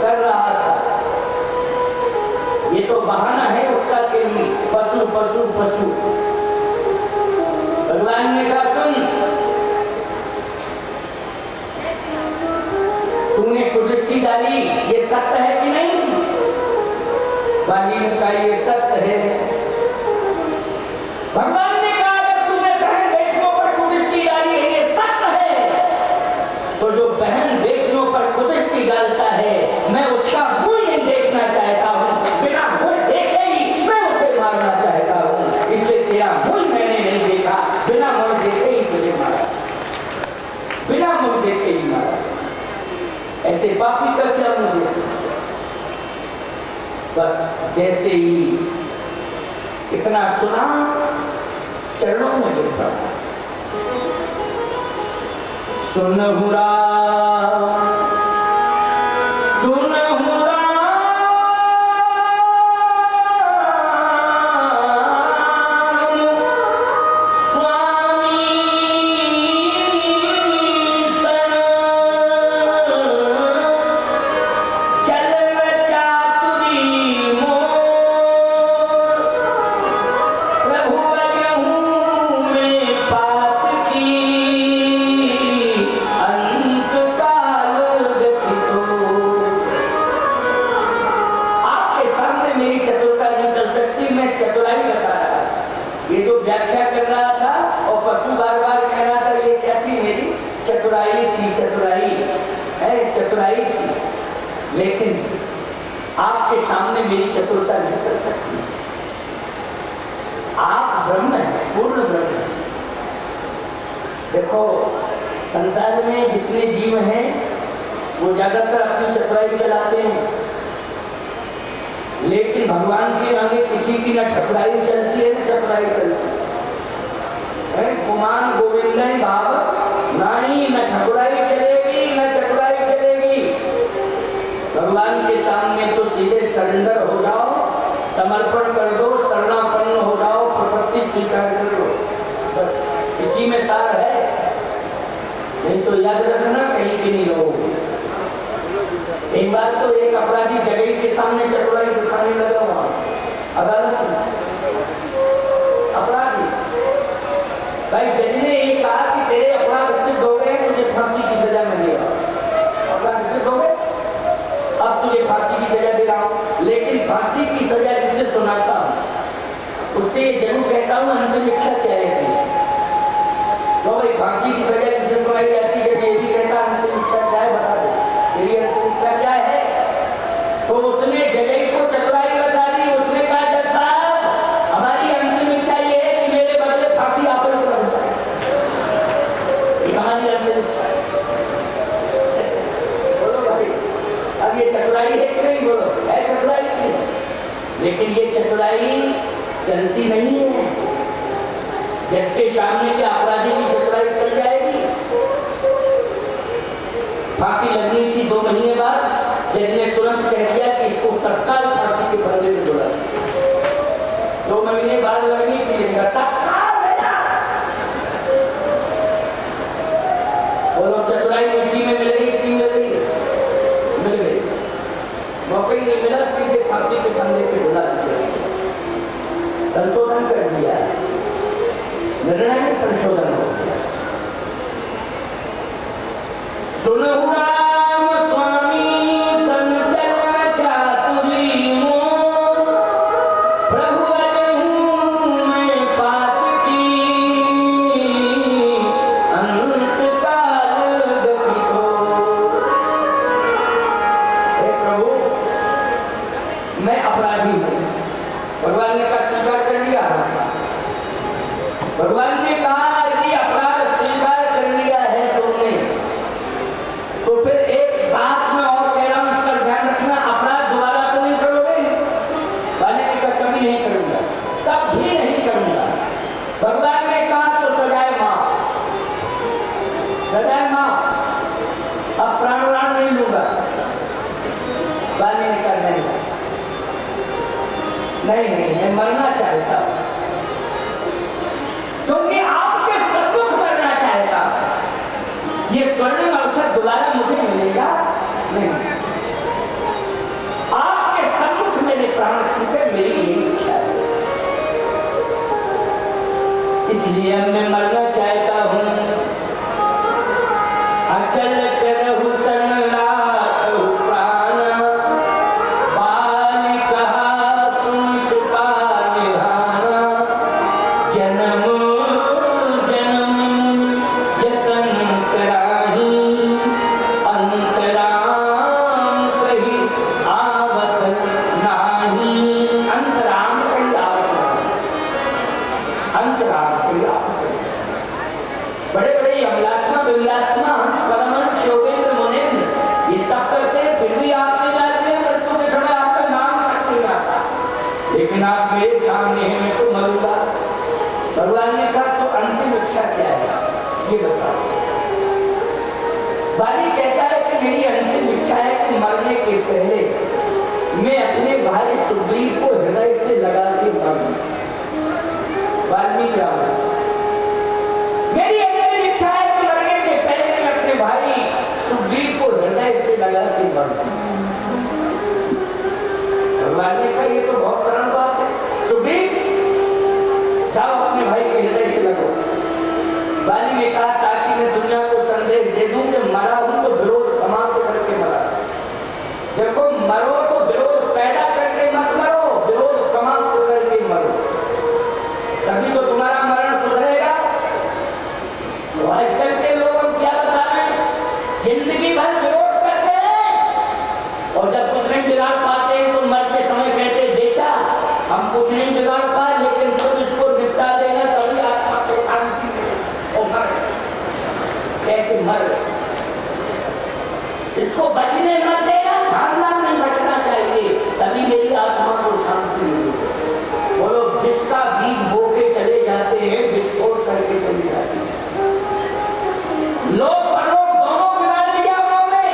कर रहा था। ये तो बहाना है उसका कि पशु पशु पशु। भगवान ने कहा सुन, तूने कुदृष्टि डाली, ये सत्य है कि नहीं? बाली ने कहा ये सत्य है। भगवान ने कहा अगर तूने बहन बेटियों पर कुदृष्टि डाली है, ये सत्य है, तो जो बहन बेटियों पर कुदृष्टि डालता है मैं उसका मुंह नहीं देखना चाहता हूं, बिना मुंह देखे ही मैं उसे मारना चाहता हूं। इसलिए तेरा मुंह मैंने नहीं देखा, बिना मुंह देखे ही तुझे मारा, बिना मुंह देखे ही मारा। बस जैसे ही इतना सुना, चरणों में गिर पड़ा। सुनहुरा सुनहुरा लेकिन आपके सामने मेरी चतुरता नहीं कर सकती। आप ब्रह्म हैं, पूर्ण ब्रह्म हैं। देखो संसार में जितने जीव हैं वो ज्यादातर अपनी चतुराई चलाते हैं, लेकिन भगवान के आगे किसी की न ठकुराई चलती है न चतुराई चलती है। गुमान गोविंद भाव नहीं, न ठकुराई चलेगी न चतुराई चलेगी। भगवान के सामने तो सीधे सरेंडर हो जाओ, समर्पण कर दो, शरणापन्न हो जाओ, प्रपत्ति स्वीकार कर लो, बस इसी में सार है। नहीं तो याद रखना कहीं भी नहीं रहोगे। एक बार तो एक अपराधी जगह के सामने चतुराई दिखाने लगा, वहां अदालत में अपराधी भाई जज ने ये कहा कि तेरे अपराध सिद्ध हो गए, तुझे फांसी की सजा मिलेगा। अपराध सिद्ध हो गए, अब तुझे फांसी की सजा दे रहा हूं, लेकिन फांसी की सजा जिससे सुनाता हूं उससे जरूर कहता हूं अंतिम इच्छा क्या है। तो भाई फांसी की सजा जिससे सुनाई जाती है, ये भी कहता अंतिम इच्छा क्या है, बता दे तेरी अंतिम इच्छा क्या है। तो उसने जज को चतुराई बता दी। उसने कहा जज साहब हमारी अंतिम इच्छा ये है कि मेरे बदले फांसी आप ही को लग जाए, हमारी अंतिम इच्छा। अब ये चतुराई है कि नहीं, बोलो है चतुराई की। लेकिन ये चतुराई चलती नहीं है। जज के सामने के अपराधी की चतुराई चल जाएगी। फांसी लगनी थी 2 महीने बाद, जज ने तुरंत कह दिया कि इसको तत्काल फांसी के फंदे में बोला। 2 महीने बाद लगनी थी, बोलो चतुराई मिट्टी में मिल गई कि नहीं मिल गई? मिल गई। मौका ही नहीं मिला, सीधे फांसी के फंदे पे बुला दिया। संशोधन कर दिया, निर्णय में संशोधन हो गया। सुनहु राम स्वामी संचलन चातुरी मोर, प्रभु अजहूँ मैं पात की, अंत काल गति को। हे प्रभु मैं अपराधी हूँ। भगवान ने कहा स्वीकार कर लिया। भगवान ने कहा कि अपराध स्वीकार कर लिया है तुमने, तो फिर एक बात मैं और कह रहा हूं, इस पर ध्यान रखना, अपराध दोबारा तो नहीं करोगे। वाले का कभी नहीं करूंगा, कभी नहीं करूंगा। भगवान ने कहा तो सजाए माफ, सजाए माफ, अब प्राण नहीं लूंगा। वाले ने कहा नहीं, मैं मरना चाहता हूं, क्योंकि आपके सन्मुख करना चाहता हूं। ये स्वर्णिम अवसर दोबारा मुझे मिलेगा नहीं। आपके सन्मुख मेरे प्राण छूटे, मेरी यही इच्छा है। इसलिए मैं मरना चाहता हूं। अचल करहु तन राखहु प्राण, बाल कहा सुन कृपा निधाना, जन्म लेकिन आप मेरे सामने हैं, मैं तो मरूंगा। भगवान ने कहा तो अंतिम इच्छा क्या है ये बताओ। बाली कहता है कि मेरी अंतिम इच्छा है कि मरने के पहले मैं अपने भाई सुग्रीव को हृदय से लगा के मरूं। वाल्मीकि रामायण। मेरी अंतिम इच्छा है कि मरने के पहले मैं अपने भाई सुग्रीव को हृदय से लगा के मरूं। भगवान ने कहा ये तो बहुत सरल बात है, सुग्रीव जाओ अपने भाई के हृदय से लगो। बाली ने कहा ताकि मैं दुनिया को संदेश दे दूं कि मरा हूं तो विरोध समाप्त करके मरा। देखो मरो तो विरोध पैदा करके मत मरो, विरोध समाप्त करके मरो, तभी तो तुम्हारा मरण सुधरेगा। तो आजकल के लोग क्या बता रहे हैं, जिंदगी भर विरोध करते हैं और जब कुछ नहीं बिगाड़ पाते हैं तो मरते समय कहते बेटा हम कुछ नहीं बिगाड़ पाए लेकिन तुम इसको निपटा देना तभी आत्मा को शांति और मर कहते मर इसको बचने मत देना, खानदान नहीं बचना चाहिए तभी मेरी आत्मा को शांति मिलेगी। बोलो जिसका बीज बो के चले जाते हैं विस्फोट करके चले जाते हैं। लोग परलोक दोनों बिगाड़ दिया उन्होंने,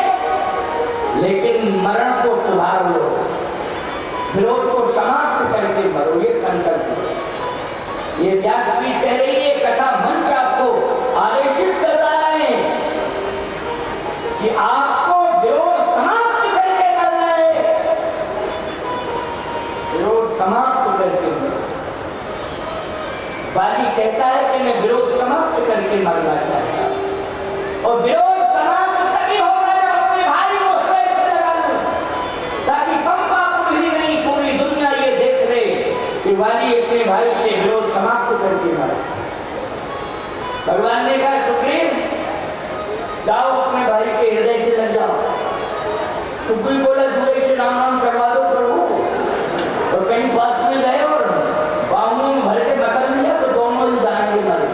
लेकिन मरण को सुधार लो, विरोध को समाप्त करके मरो, ये संकल्प है। ये व्यासपीठ कह रही है, कथा मंच आपको आदेशित कर रहा है कि आपको विरोध समाप्त करके मरना है, विरोध समाप्त करके मरो। बाली कहता है कि मैं विरोध समाप्त करके मरना चाहता हूं और विरोध समाप्त तभी होगा जब अपने भाई को हृदय से लगा लूं, ताकि पंपापुर ही नहीं पूरी दुनिया ये देख ले कि बाली अपने भाई से विरोध समाप्त करके मरा। भगवान ने कहा सुग्रीव जाओ अपने भाई के हृदय से लग जाओ। सुग्रीव बोला दूर से नाम करवा दो प्रभु, तो कहीं पास में गए और बाहुओं में भर के बकल लिया तो दोनों ही जाएंगे मारे।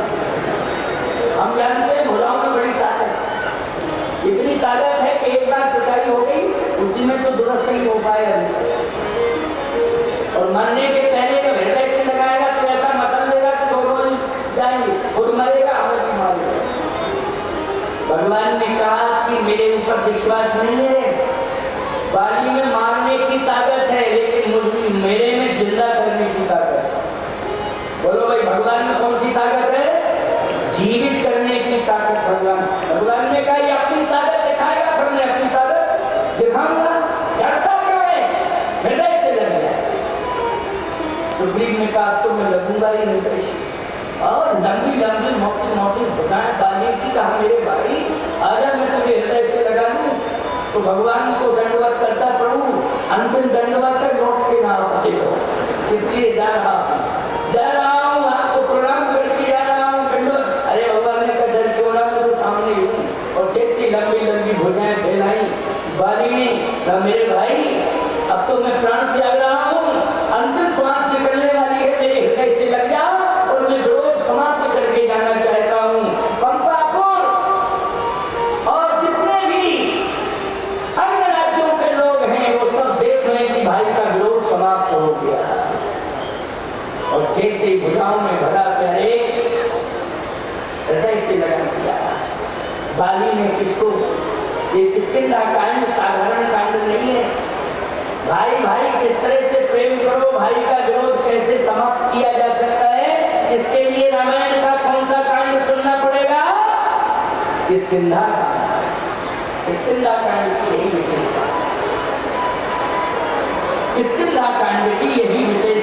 हम जानते हैं भुजाओं में बड़ी ताकत, इतनी ताकत है कि एक बार पिटाई हो गई उसी में तो दुरुस्त नहीं हो पाएगा। और मरने के पहले जब हृदय से लगाएगा तो ऐसा मसल देगा कि दोनों ही जाएंगे, खुद मरेगा हमें भी मारेगा। भगवान ने कहा कि मेरे ऊपर विश्वास नहीं है, बाली में मारने की ताकत है लेकिन मुझे मेरे में जिंदा करने की ताकत है। बोलो भाई भगवान में कौन सी ताकत है? जीवित करने की ताकत। भगवान ने कहा ये अपनी ताकत दिखाएगा, फिर मैं अपनी ताकत दिखाऊंगा। डरता क्यों है? हृदय से लग गया। सुग्रीव ने कहा तो मैं लगूंगा ही नहीं कृष्ण। और लंबी लंबी मोटी मोटी भुजाएं बाली की कहा मेरे भाई आजा मैं तुझे हृदय से लगा दूं। तो भगवान को दंडवत करता प्रभु अंतिम दंडवत तक लौट के ना आते हो, इसलिए जा रहा हूँ आपको प्रणाम करके जा रहा हूँ दंडवत। अरे भगवान ने कहा डर क्यों ना, मैं तो सामने हूँ। और जैसी लंबी लंबी भुजाएं फैलाई बाली ने कहा मेरे भाई अब तो मैं प्राण त्याग रहा हूँ, अंतिम श्वास निकलने वाली है, मेरे हृदय से लग जा और मैं विरोध समाप्त करके जाना चाहता हूँ पंपापुर। और जितने भी अन्य राज्यों के लोग हैं वो सब देख लें कि भाई का विरोध समाप्त हो गया। और जैसे ही भुजाओं में भरा प्यारे हृदय से लगा दिया। बाली ने किसको, ये किसकिंदा कांड साधारण कांड नहीं है। भाई भाई किस तरह से प्रेम करो, भाई का विरोध कैसे समाप्त किया जा सकता है, इसके लिए रामायण का कौन सा कांड सुनना पड़ेगा? किसकिंदा कांड की यही विशेषता, किसकिंदा कांड की यही विशेषता